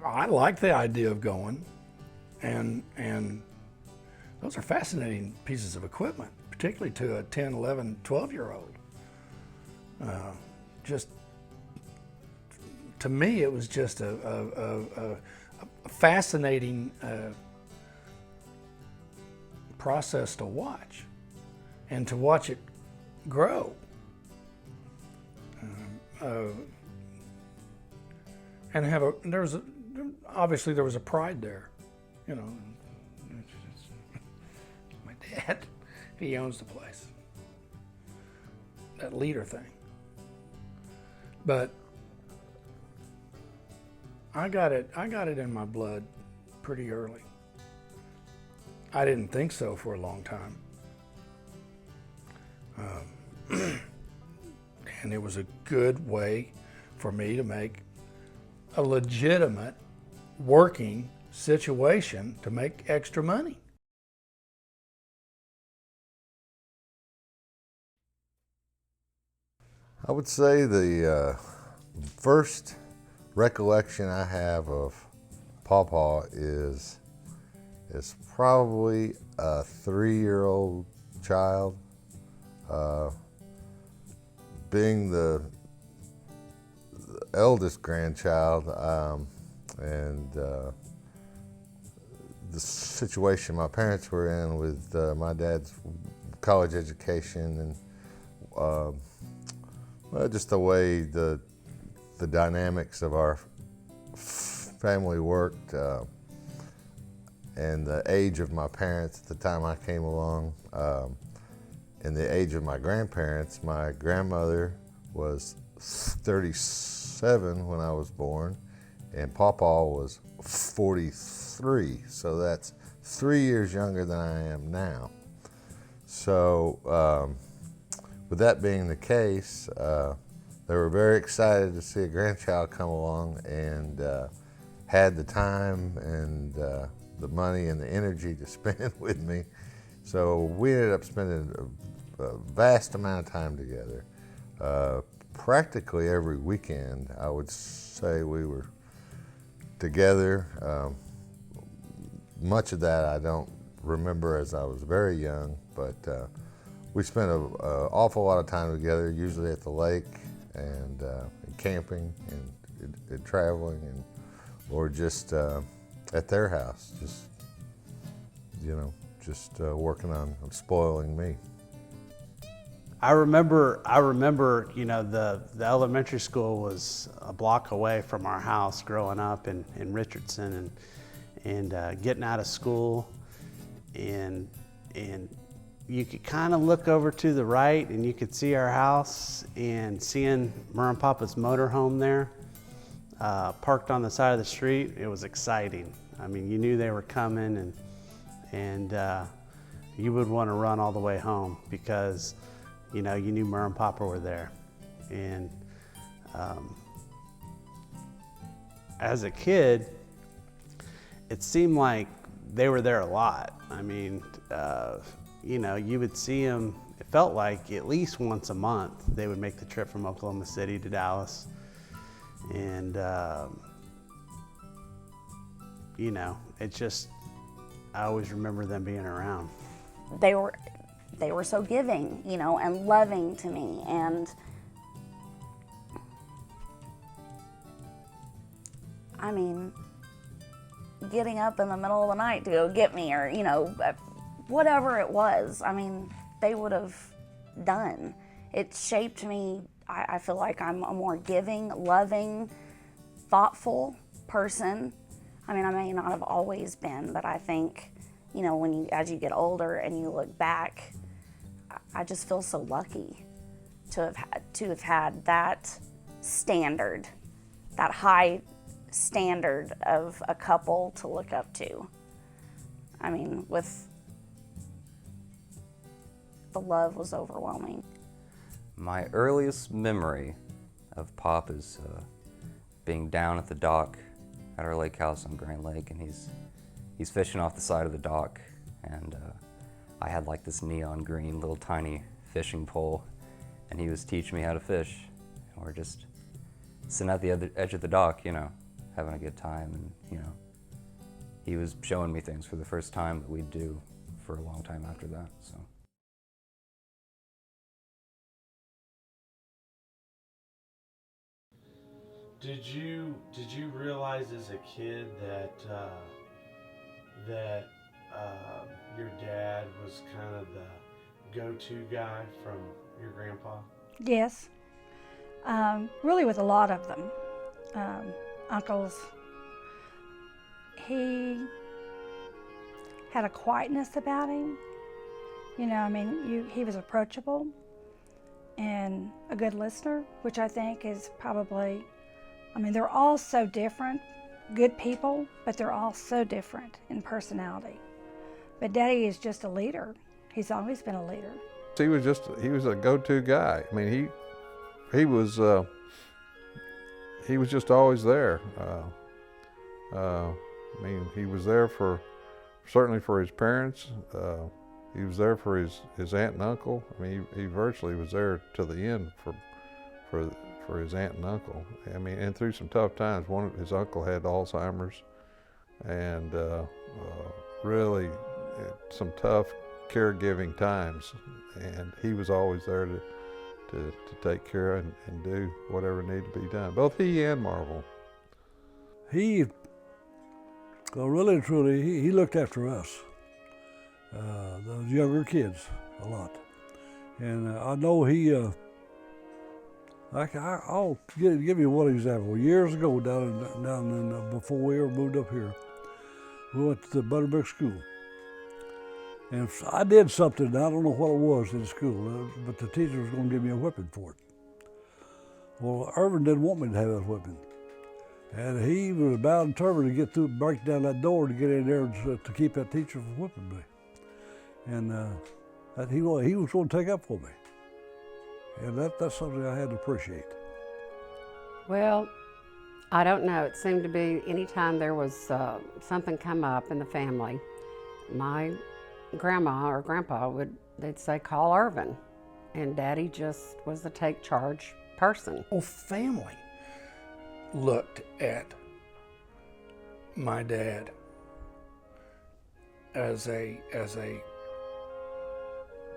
I like the idea of going, and those are fascinating pieces of equipment, particularly to a 10, 11, 12-year-old. Just, to me, it was just a fascinating process to watch, and to watch it grow. And obviously there was a pride there, you know. My dad, he owns the place. That leader thing. But I got it in my blood pretty early. I didn't think so for a long time. And it was a good way for me to make a legitimate working situation to make extra money. I would say the first recollection I have of Pawpaw is probably a 3-year-old child, being the eldest grandchild, and the situation my parents were in with my dad's college education and well, just the way the dynamics of our family worked, and the age of my parents at the time I came along, and the age of my grandparents. My grandmother was 37 when I was born, and Pawpaw was 43, so that's 3 years younger than I am now. So with that being the case, they were very excited to see a grandchild come along, and had the time and the money and the energy to spend with me. So we ended up spending a vast amount of time together. Practically every weekend, I would say we were together. Much of that I don't remember, as I was very young, but we spent an awful lot of time together, usually at the lake and camping and traveling, or just at their house, just working on spoiling me. I remember, the elementary school was a block away from our house growing up in Richardson, and getting out of school, and you could kind of look over to the right and you could see our house, and seeing Mom and Papa's motorhome there, parked on the side of the street. It was exciting. I mean, you knew they were coming, and you would want to run all the way home because you knew Mom and Papa were there. And as a kid, it seemed like they were there a lot. I mean, you would see them, it felt like at least once a month, they would make the trip from Oklahoma City to Dallas. And, it just, I always remember them being around. They were so giving, and loving to me. And I mean, getting up in the middle of the night to go get me, or, whatever it was, I mean, they would have done. It shaped me. I feel like I'm a more giving, loving, thoughtful person. I mean, I may not have always been, but I think, as you get older and you look back, I just feel so lucky to have had that standard, that high standard of a couple to look up to. I mean, the love was overwhelming. My earliest memory of Pop is being down at the dock at our lake house on Grand Lake, and he's fishing off the side of the dock, and I had like this neon green little tiny fishing pole, and he was teaching me how to fish, and we're just sitting at the other edge of the dock, having a good time, and he was showing me things for the first time that we'd do for a long time after that. So. Did you realize as a kid that your dad was kind of the go-to guy from your grandpa? Yes. Really with a lot of them. Uncles. He had a quietness about him. He was approachable and a good listener, which I think is probably, they're all so different, good people, but they're all so different in personality. But Daddy is just a leader. He's always been a leader. He was a go-to guy. I mean, he was just always there. He was there certainly for his parents. He was there for his aunt and uncle. He virtually was there to the end for his aunt and uncle. And through some tough times. His uncle had Alzheimer's, and really some tough caregiving times. And he was always there to take care of and do whatever needed to be done. Both he and Marvel. Really and truly, he looked after us, those younger kids, a lot. And I know I'll give you one example. Years ago, before we ever moved up here, we went to the Butterbrick School. And I did something, I don't know what it was in school, but the teacher was going to give me a whipping for it. Well, Irven didn't want me to have that whipping. And he was bound and determined to break down that door to get in there to keep that teacher from whipping me. And he was going to take up for me. And that's something I had to appreciate. Well, I don't know. It seemed to be anytime there was something come up in the family, my grandma or grandpa they'd say, call Irven. and Daddy just was the take charge person. Whole family looked at my dad as a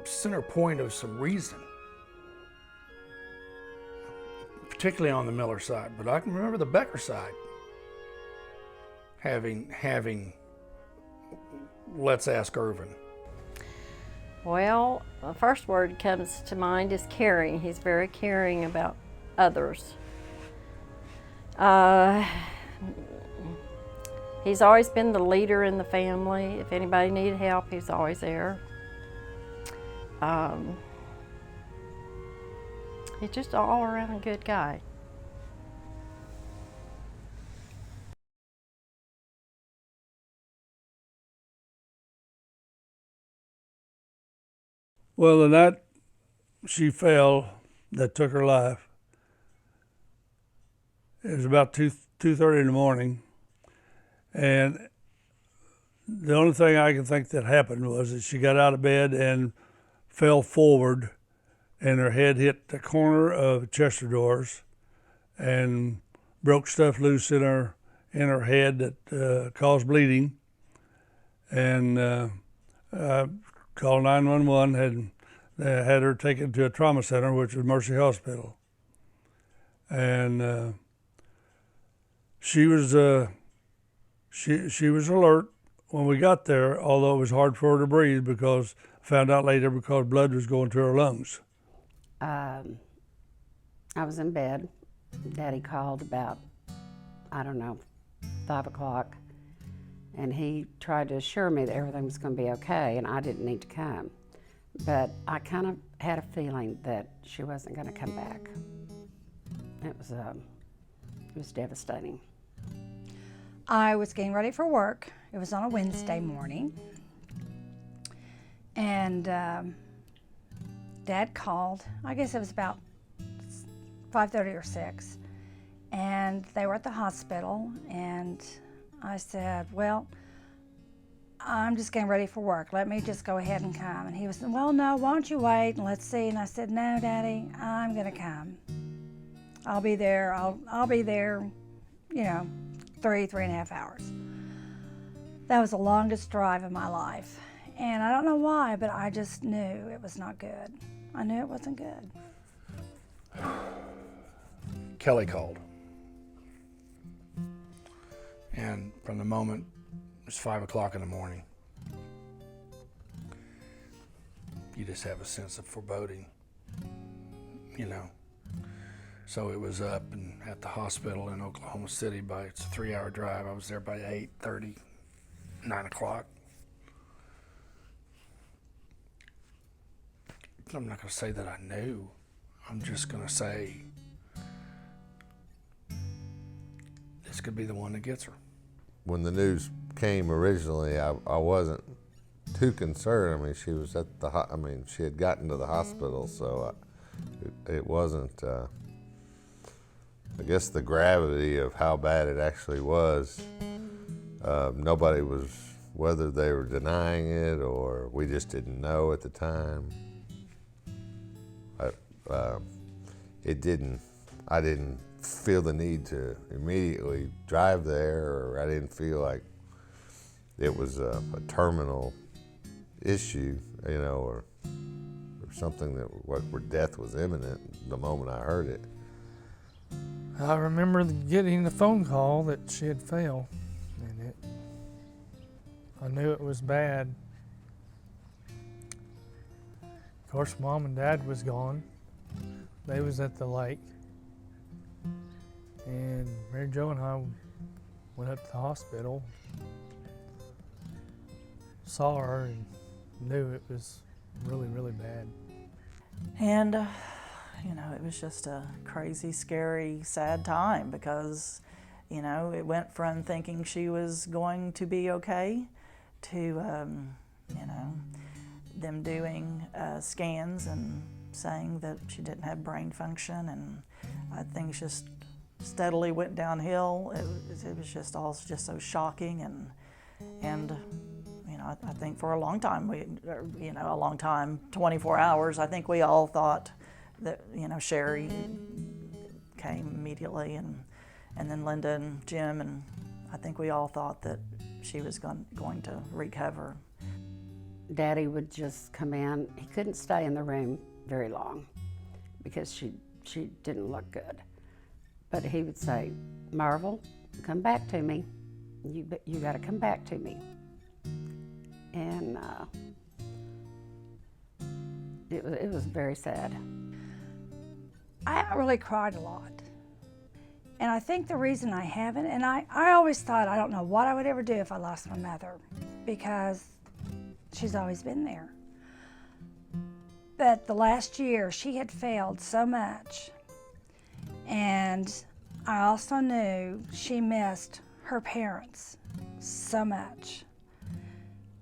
center point of some reason, particularly on the Miller side. But I can remember the Becker side having let's ask Irven. Well, the first word comes to mind is caring. He's very caring about others. He's always been the leader in the family. If anybody needed help, he's always there. He's just an all-around good guy. Well, the night she fell, that took her life, it was about 2:30 in the morning, and the only thing I can think that happened was that she got out of bed and fell forward, and her head hit the corner of Chester doors, and broke stuff loose in her head that caused bleeding, and called 911, had her taken to a trauma center, which was Mercy Hospital. And she was alert when we got there, although it was hard for her to breathe because found out later because blood was going to her lungs. I was in bed. Daddy called about, 5 o'clock. And he tried to assure me that everything was going to be okay and I didn't need to come. But I kind of had a feeling that she wasn't going to come back. It was devastating. I was getting ready for work. It was on a Wednesday morning. And Dad called. I guess it was about 5:30 or 6. And they were at the hospital, and I said, well, I'm just getting ready for work. Let me just go ahead and come. And he was, well, no, why don't you wait and let's see. And I said, no, Daddy, I'm gonna come. I'll be there. I'll be there, 3.5 hours. That was the longest drive of my life. And I don't know why, but I just knew it was not good. I knew it wasn't good. Kelly called. And from the moment it was 5 o'clock in the morning, you just have a sense of foreboding, So it was up and at the hospital in Oklahoma City it's a 3-hour drive. I was there by 8:30, 9 o'clock. I'm not going to say that I knew. I'm just going to say this could be the one that gets her. When the news came originally, I wasn't too concerned. I mean, she was at she had gotten to the hospital, so it wasn't, I guess the gravity of how bad it actually was, nobody was, whether they were denying it or we just didn't know at the time. I didn't feel the need to immediately drive there, or I didn't feel like it was a terminal issue, or something where death was imminent the moment I heard it. I remember getting the phone call that she had failed, and I knew it was bad. Of course, Mom and Dad was gone. They was at the lake. And Mary Jo and I went up to the hospital, saw her, and knew it was really, really bad. And, it was just a crazy, scary, sad time because, it went from thinking she was going to be okay to, them doing scans and saying that she didn't have brain function, and things just steadily went downhill. It was just all so shocking, and I think for a long time, a long time, 24 hours, I think we all thought that, Sherry came immediately, and then Linda and Jim, and I think we all thought that she was going to recover. Daddy would just come in. He couldn't stay in the room very long because she didn't look good. But he would say, "Marvel, come back to me. You got to come back to me." And it was very sad. I haven't really cried a lot. And I think the reason I haven't, and I always thought, I don't know what I would ever do if I lost my mother, because she's always been there. But the last year, she had failed so much. And I also knew she missed her parents so much.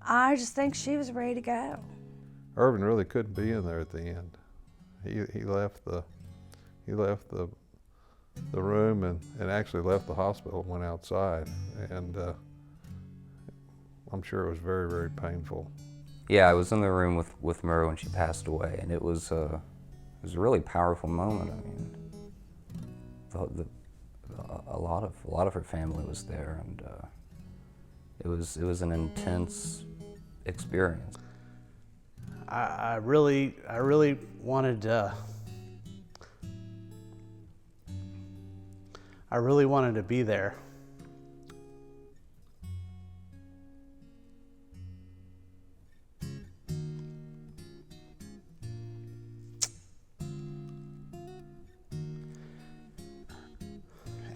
I just think she was ready to go. Irven really couldn't be in there at the end. He left the room and actually left the hospital, went outside, and I'm sure it was very, very painful. Yeah, I was in the room with Murray when she passed away, and it was a really powerful moment. I mean, a lot of her family was there, and it was an intense experience. I really wanted to. I really wanted to be there.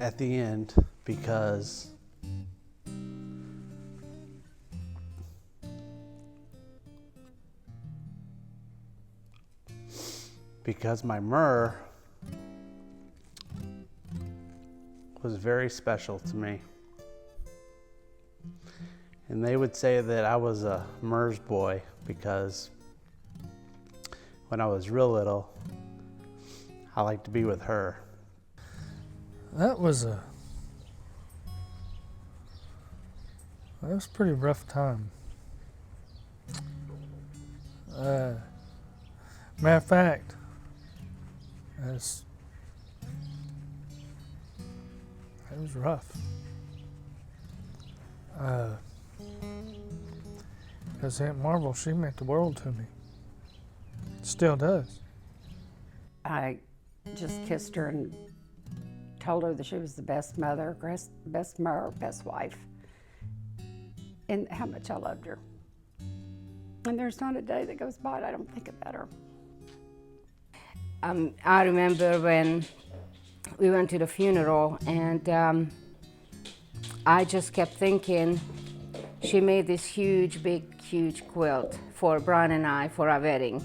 At the end, because my Murr was very special to me. And they would say that I was a Murr's boy because when I was real little, I liked to be with her. That was a pretty rough time. Matter of fact, it was rough. Because Aunt Marvel, she meant the world to me. Still does. I just kissed her and told her that she was the best mother, best Murr, best wife, and how much I loved her. And there's not a day that goes by that I don't think about her. I remember when we went to the funeral, and I just kept thinking, she made this huge quilt for Brian and I for our wedding.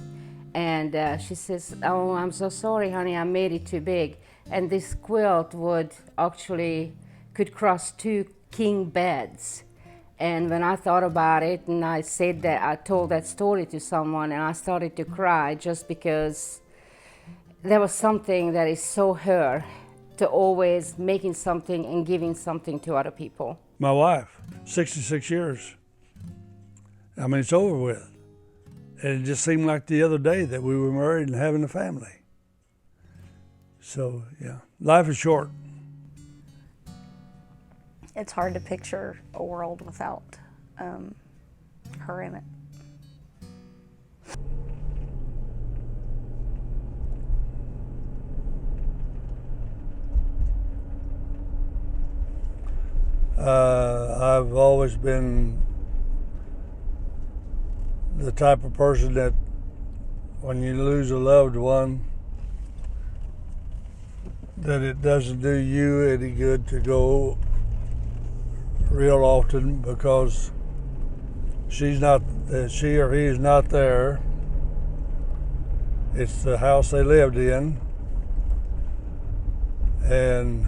And she says, "Oh, I'm so sorry, honey, I made it too big." And this quilt could cross 2 king beds. And when I thought about it, and I told that story to someone, and I started to cry just because there was something that is so her, to always making something and giving something to other people. My wife, 66 years. I mean, it's over with. And it just seemed like the other day that we were married and having a family. So, yeah, life is short. It's hard to picture a world without her in it. I've always been the type of person that when you lose a loved one, that it doesn't do you any good to go real often, because she or he is not there. It's the house they lived in, and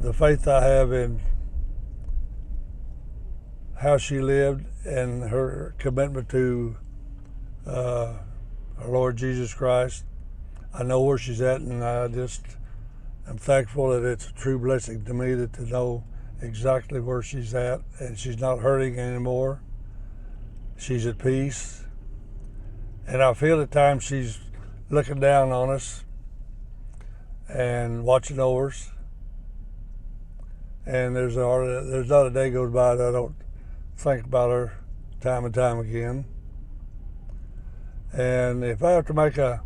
the faith I have in how she lived and her commitment to our Lord Jesus Christ. I know where she's at, and I'm thankful that it's a true blessing to me to know exactly where she's at, and she's not hurting anymore. she's at peace. And I feel at times she's looking down on us and watching over us. And there's not a day goes by that I don't think about her time and time again. And if I have to make a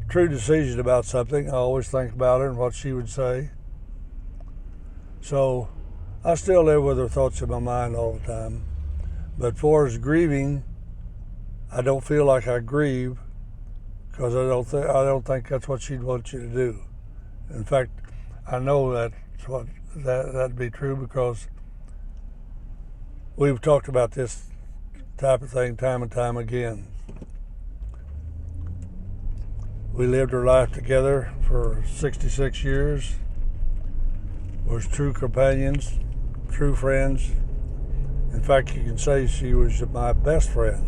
true decision about something, I always think about her and what she would say. So I still live with her thoughts in my mind all the time. But for as grieving, I don't feel like I grieve because I don't think that's what she'd want you to do. In fact, I know that'd be true because we've talked about this type of thing time and time again. We lived our life together for 66 years, was true companions, true friends. In fact, you can say she was my best friend.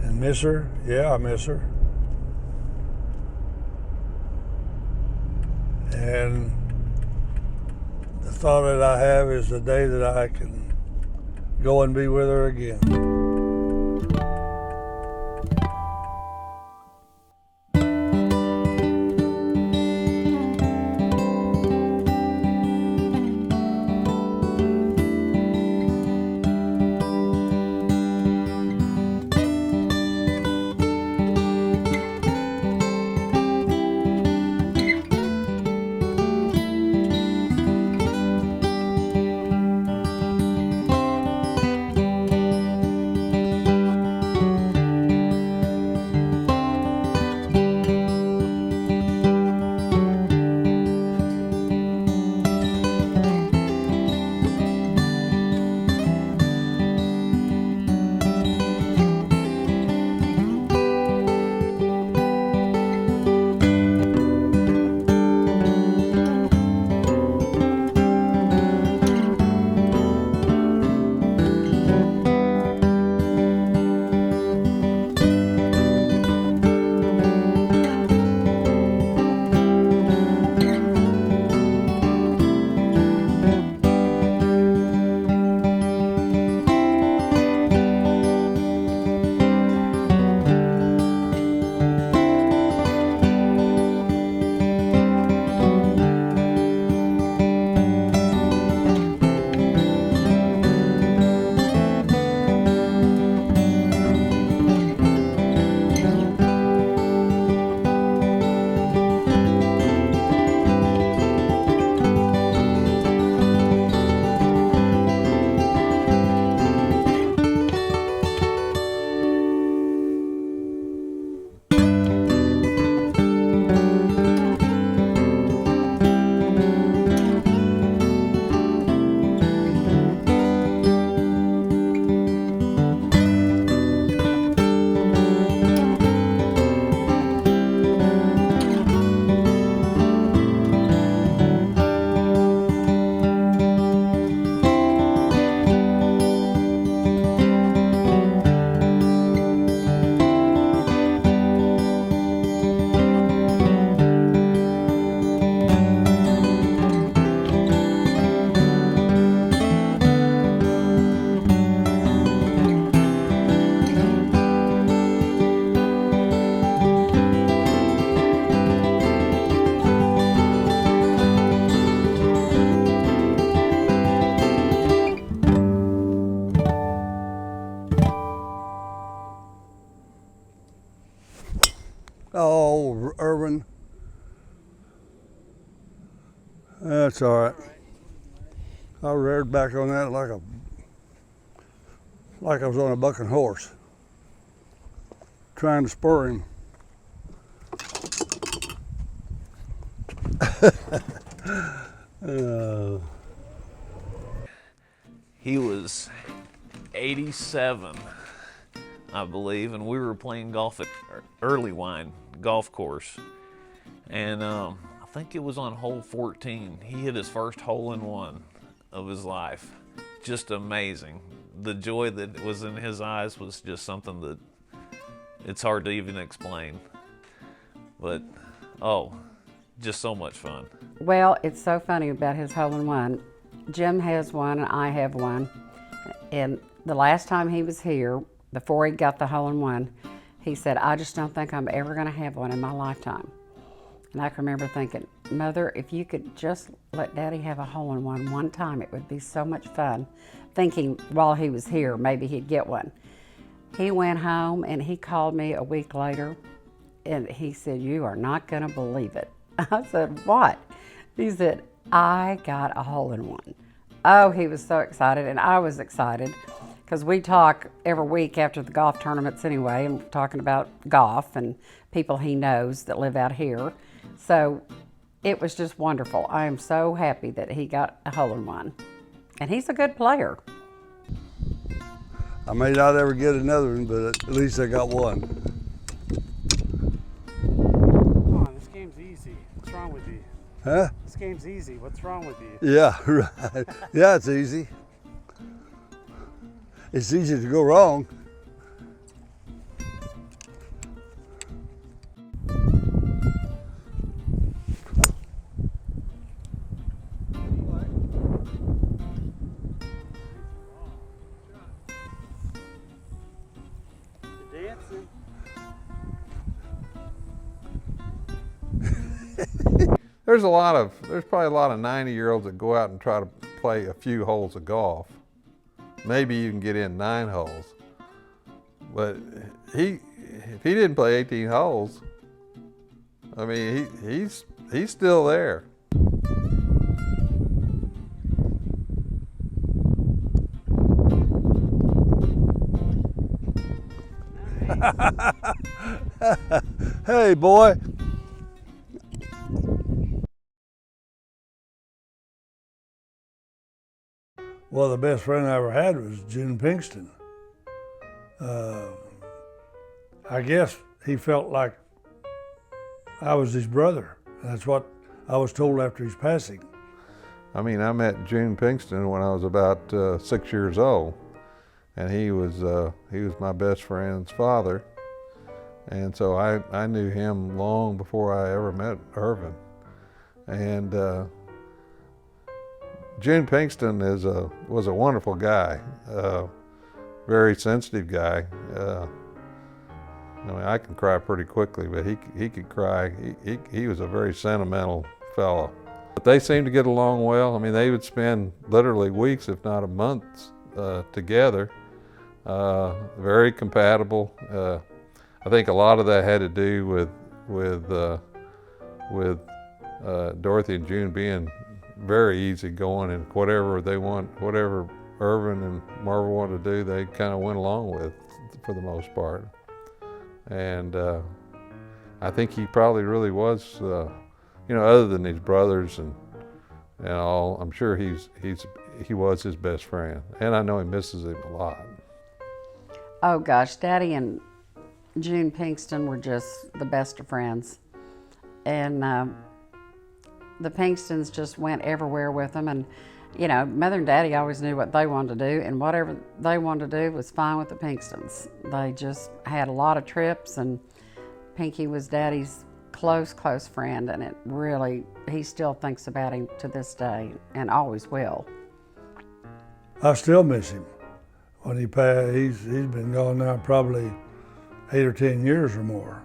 And miss her? Yeah, I miss her. And the thought that I have is the day that I can go and be with her again. Oh, Irven. That's all right. I reared back on that like I was on a bucking horse, trying to spur him. He was 87, I believe, and we were playing golf at Early Wine Golf Course. And I think it was on hole 14. He hit his first hole-in-one of his life. Just amazing. The joy that was in his eyes was just something that it's hard to even explain. But, oh, just so much fun. Well, it's so funny about his hole-in-one. Jim has one and I have one. And the last time he was here, before he got the hole-in-one, he said, I just don't think I'm ever going to have one in my lifetime. And I can remember thinking, Mother, if you could just let Daddy have a hole-in-one one time, it would be so much fun. Thinking while he was here, maybe he'd get one. He went home and he called me a week later and he said, you are not going to believe it. I said, what? He said, I got a hole-in-one. Oh, he was so excited, and I was excited because we talk every week after the golf tournaments anyway, and we're talking about golf and people he knows that live out here. So it was just wonderful. I am so happy that he got a hole-in-one, and he's a good player. I may not ever get another one, but at least I got one. Come on, this game's easy. What's wrong with you? Huh? This game's easy. What's wrong with you? Yeah, right. Yeah, it's easy. It's easy to go wrong. Dancing. There's probably a lot of 90-year-olds that go out and try to play a few holes of golf. Maybe you can get in 9 holes. But if he didn't play 18 holes, I mean, he's still there. Hey, boy. Well, the best friend I ever had was June Pinkston. I guess he felt like I was his brother. That's what I was told after his passing. I mean, I met June Pinkston when I was about 6 years old, and he was my best friend's father, and so I knew him long before I ever met Irven. And June Pinkston was a wonderful guy, very sensitive guy. I mean, I can cry pretty quickly, but he could cry. He was a very sentimental fellow. But they seemed to get along well. I mean, they would spend literally weeks, if not a month, together. Very compatible. I think a lot of that had to do with Dorothy and June being very easygoing, and whatever Irven and Marvel wanted to do, they kind of went along with for the most part. And I think he probably really was, other than his brothers and all, I'm sure he was his best friend, and I know he misses him a lot. Oh gosh, Daddy and June Pinkston were just the best of friends, and the Pinkstons just went everywhere with them, and Mother and Daddy always knew what they wanted to do, and whatever they wanted to do was fine with the Pinkstons. They just had a lot of trips, and Pinky was Daddy's close friend, and he still thinks about him to this day, and always will. I still miss him. When he passed, he's been gone now probably 8 or 10 years or more.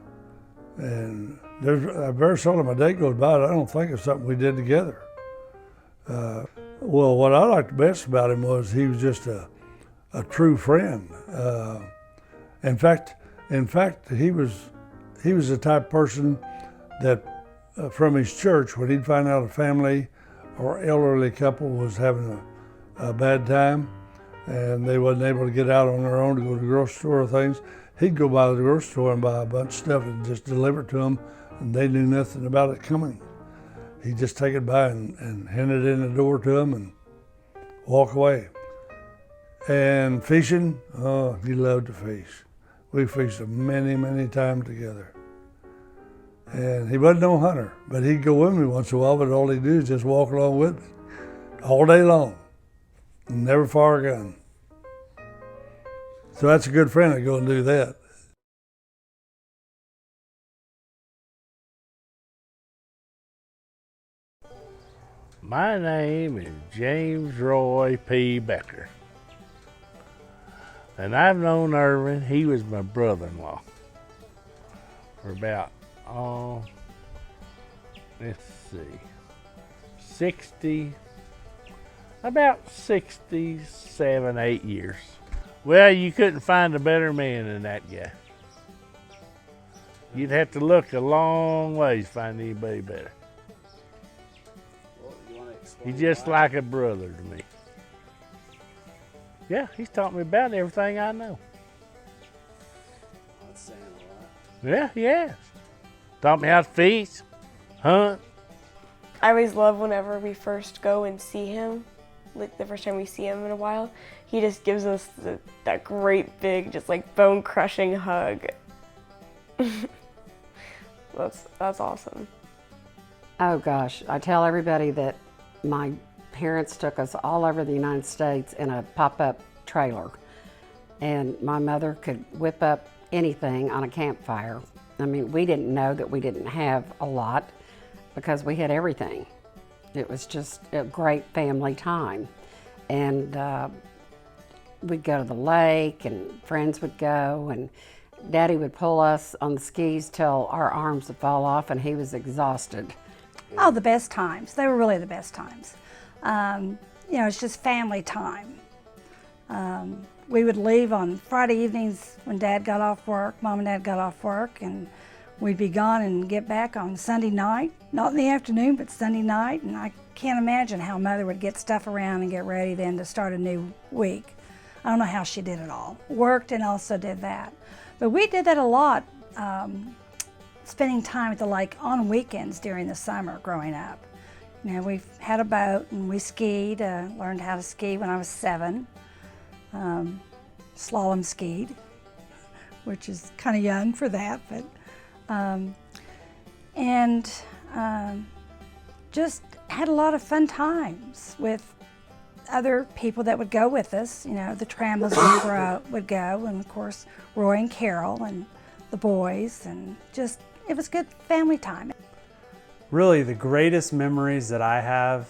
And there's very seldom a day goes by that I don't think of something we did together. Well, what I liked best about him was he was just a true friend. In fact, he was the type of person that from his church, when he'd find out a family or elderly couple was having a bad time and they wasn't able to get out on their own to go to the grocery store or things, he'd go by the grocery store and buy a bunch of stuff and just deliver it to them, and they knew nothing about it coming. He'd just take it by and hand it in the door to them and walk away. And fishing, oh, he loved to fish. We fished many times together. And he wasn't no hunter, but he'd go with me once in a while, but all he'd do is just walk along with me all day long, never fire a gun. So that's a good friend to go and do that. My name is James Roy P. Becker. And I've known Irven, he was my brother-in-law, for about, let's see, about 67, 8 years. Well, you couldn't find a better man than that guy. You'd have to look a long ways to find anybody better. He's just like a brother to me. Yeah, he's taught me about everything I know. That's saying a lot. Yeah, he has. Taught me how to fish, hunt. I always love whenever we first go and see him, like the first time we see him in a while. He just gives us that great big, just like bone-crushing hug. That's awesome. Oh gosh, I tell everybody that my parents took us all over the United States in a pop-up trailer, and my mother could whip up anything on a campfire. I mean, we didn't know that we didn't have a lot because we had everything. It was just a great family time. And we'd go to the lake and friends would go, and Daddy would pull us on the skis till our arms would fall off and he was exhausted. Oh, the best times. They were really the best times. You know, it's just family time. We would leave on Friday evenings when Dad got off work, Mom and Dad got off work, and we'd be gone and get back on Sunday night. Not in the afternoon, but Sunday night. And I can't imagine how Mother would get stuff around and get ready then to start a new week. I don't know how she did it all. Worked and also did that. But we did that a lot, spending time at the lake on weekends during the summer growing up. You know, we had a boat and we skied, learned how to ski when I was 7. Slalom skied, which is kind of young for that, but just had a lot of fun times with other people that would go with us. You know, the Trammels would go, and of course Roy and Carol and the boys, and just it was good family time. Really, the greatest memories that I have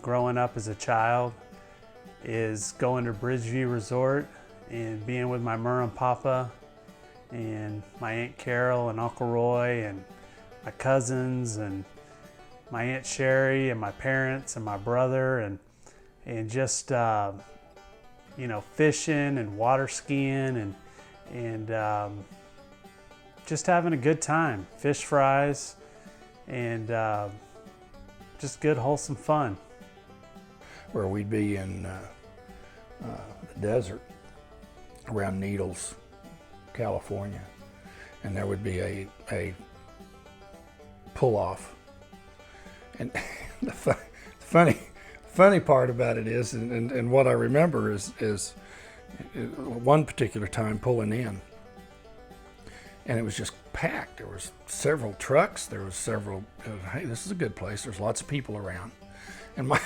growing up as a child is going to Bridgeview Resort and being with my Mur and Papa and my Aunt Carol and Uncle Roy and my cousins and my Aunt Sherry and my parents and my brother and just you know, fishing and water skiing and just having a good time. Fish fries and just good wholesome fun. Where we'd be in the desert around Needles, California, and there would be a pull-off. And the funny part about it is, and what I remember is one particular time pulling in, and it was just packed. There was several trucks. There was several. Hey, this is a good place. There's lots of people around, and my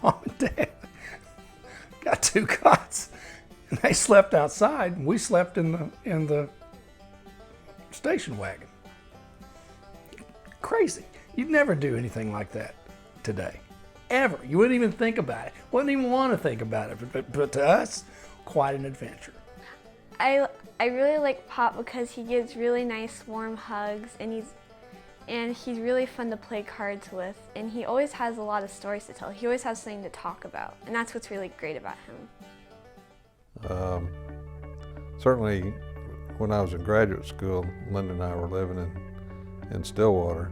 mom and dad got 2 cots, and they slept outside, and we slept in the station wagon. Crazy. You'd never do anything like that today, ever. You wouldn't even think about it. Wouldn't even want to think about it. But to us, quite an adventure. I really like Pop because he gives really nice warm hugs, and he's really fun to play cards with, and he always has a lot of stories to tell. He always has something to talk about, and that's what's really great about him. Certainly, when I was in graduate school, Linda and I were living in Stillwater.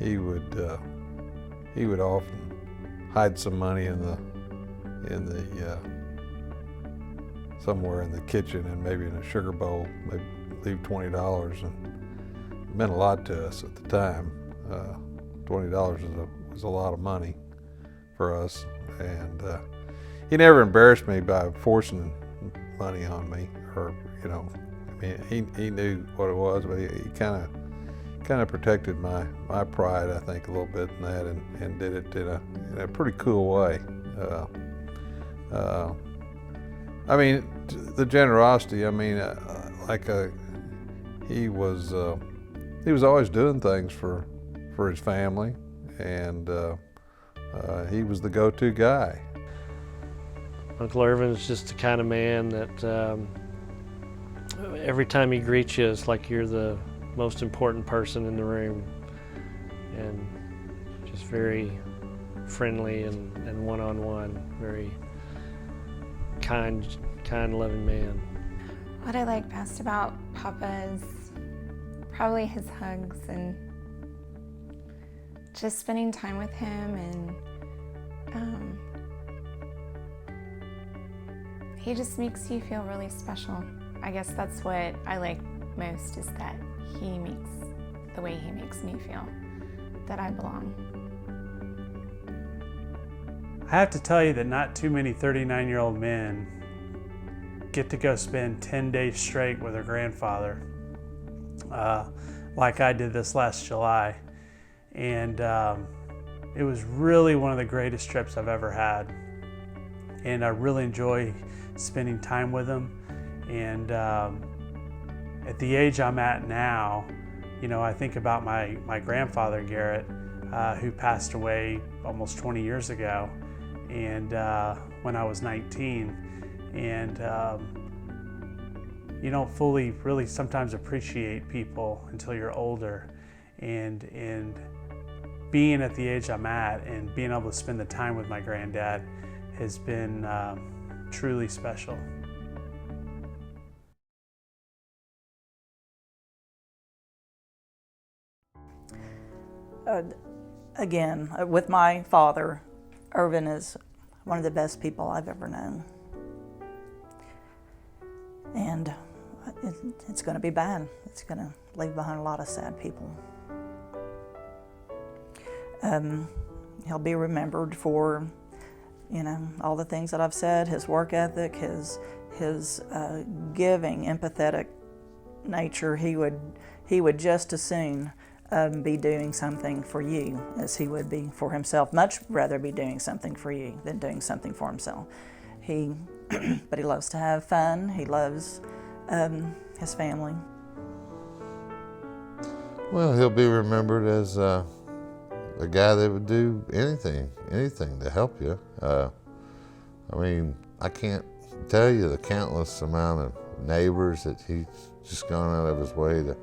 He would often hide some money in the somewhere in the kitchen and maybe in a sugar bowl, maybe leave $20, and it meant a lot to us at the time. $20 was a lot of money for us, and he never embarrassed me by forcing money on me, or you know, I mean, he knew what it was, but he kind of protected my pride, I think, a little bit in that, and did it in a pretty cool way. I mean, the generosity. I mean, he was always doing things for for his family, and he was the go-to guy. Uncle Irven is just the kind of man that every time he greets you, it's like you're the most important person in the room, and just very friendly and one-on-one, very kind, loving man. What I like best about Papa is probably his hugs and just spending time with him, and he just makes you feel really special. I guess that's what I like most, is that the way he makes me feel that I belong. I have to tell you that not too many 39-year-old men get to go spend 10 days straight with their grandfather, like I did this last July. And it was really one of the greatest trips I've ever had. And I really enjoy spending time with him. And at the age I'm at now, you know, I think about my grandfather, Garrett, who passed away almost 20 years ago, and when I was 19. And you don't fully really sometimes appreciate people until you're older. And being at the age I'm at and being able to spend the time with my granddad has been truly special. Again, with my father, Irven is one of the best people I've ever known. And it's going to be bad. It's going to leave behind a lot of sad people. He'll be remembered for, you know, all the things that I've said, his work ethic, his giving, empathetic nature. He would just as soon be doing something for you as he would be for himself. Much rather be doing something for you than doing something for himself. But he loves to have fun. He loves his family. Well, he'll be remembered as a guy that would do anything to help you. I mean, I can't tell you the countless amount of neighbors that he's just gone out of his way to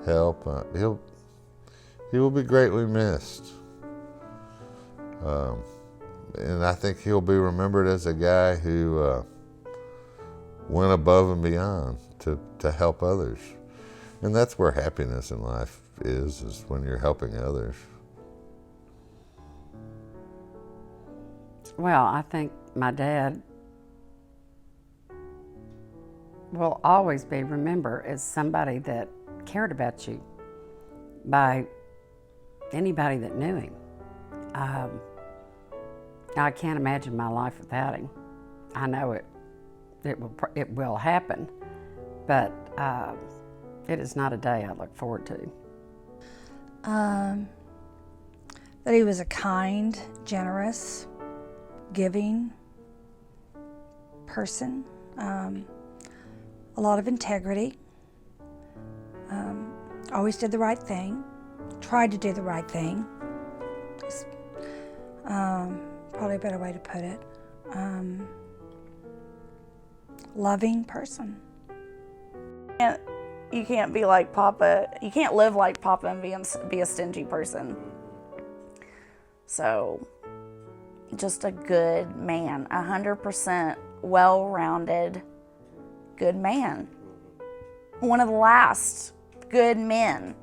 help. He will be greatly missed. And I think he'll be remembered as a guy who went above and beyond to help others. And that's where happiness in life is when you're helping others. Well, I think my dad will always be remembered as somebody that cared about you by anybody that knew him. I can't imagine my life without him. I know it will happen, but it is not a day I look forward to. That he was a kind, generous, giving person, a lot of integrity, always did the right thing, tried to do the right thing. Probably a better way to put it. Loving person. You can't be like Papa. You can't live like Papa and be a stingy person. So, just a good man, 100% well-rounded, good man. One of the last good men.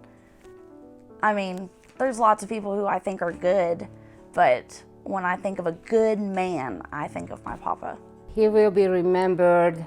I mean, there's lots of people who I think are good, but when I think of a good man, I think of my Papa. He will be remembered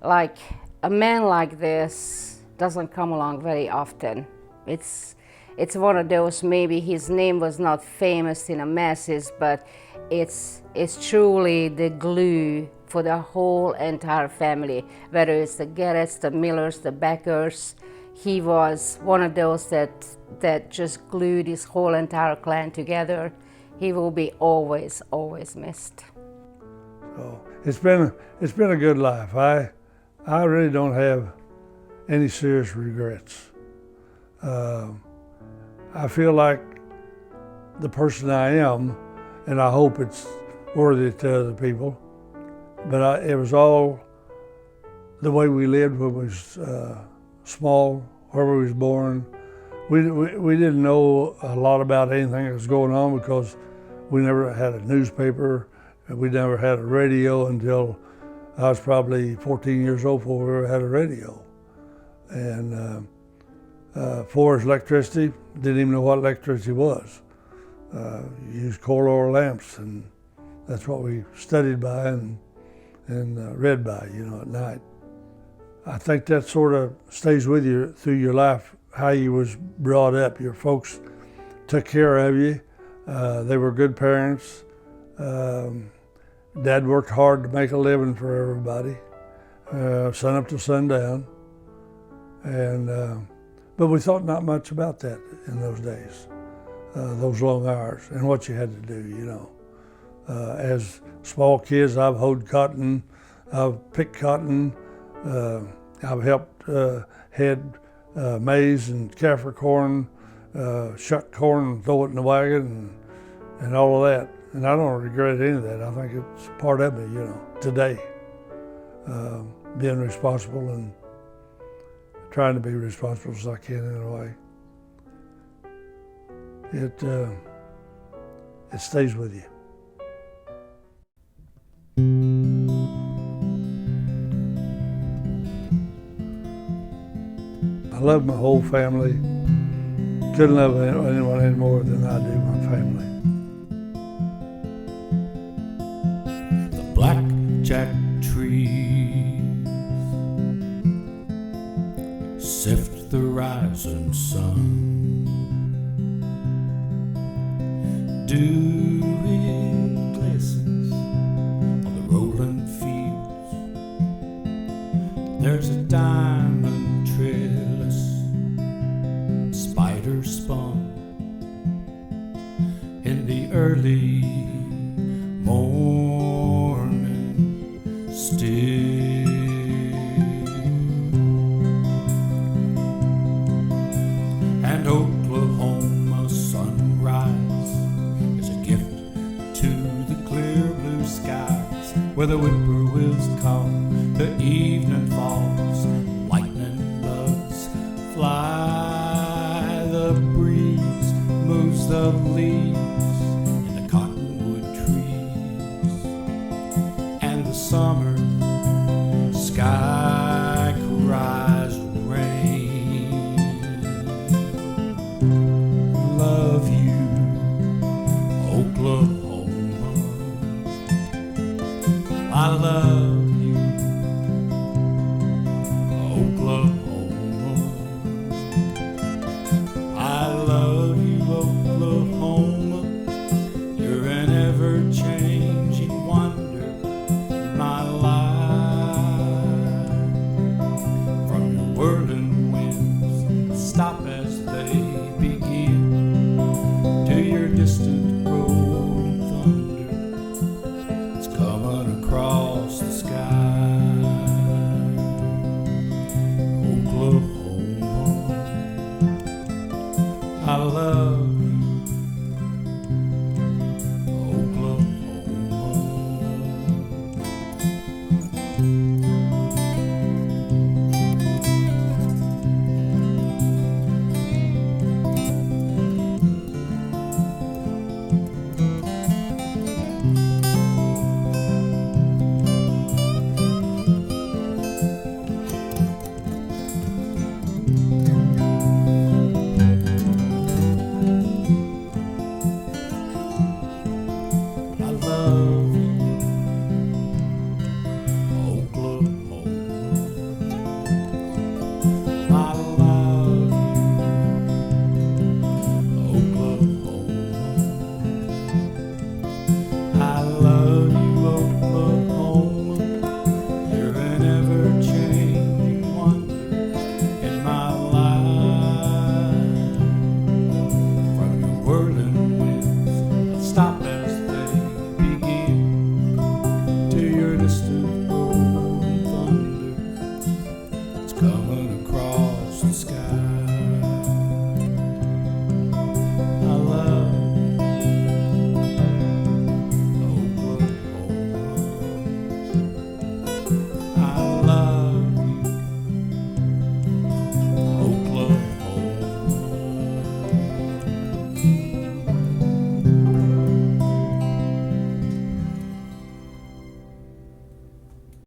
like a man like this doesn't come along very often. It's one of those, maybe his name was not famous in the masses, but it's truly the glue for the whole entire family, whether it's the Garretts, the Millers, the Beckers. He was one of those that just glued his whole entire clan together. He will be always, always missed. So it's been a good life. I really don't have any serious regrets. I feel like the person I am, and I hope it's worthy to other people, but it was all the way we lived when we was small, where we was born. We didn't know a lot about anything that was going on because we never had a newspaper, and we never had a radio until I was probably 14 years old before we ever had a radio. And for electricity, didn't even know what electricity was. Used coal oil lamps, and that's what we studied by and read by, you know, at night. I think that sort of stays with you through your life, how you was brought up. Your folks took care of you. They were good parents. Dad worked hard to make a living for everybody, sun up to sundown. And but we thought not much about that in those days, those long hours and what you had to do, you know. As small kids, I've hoed cotton, I've picked cotton, I've helped head maize and Kaffir corn, shuck corn and throw it in the wagon and all of that. And I don't regret any of that. I think it's part of me, you know, today. Being responsible and trying to be responsible as I can in a way. It stays with you. I love my whole family. Couldn't love anyone any more than I do my family. The blackjack trees sift the rising sun. Dew glistens on the rolling fields. There's a diamond trellis, spider spun in the early morning still. And Oklahoma sunrise is a gift to the clear blue skies, where the whippoorwills call, the evening falls, lightning bugs fly, the breeze moves the leaves in the cottonwood trees, and the summer sky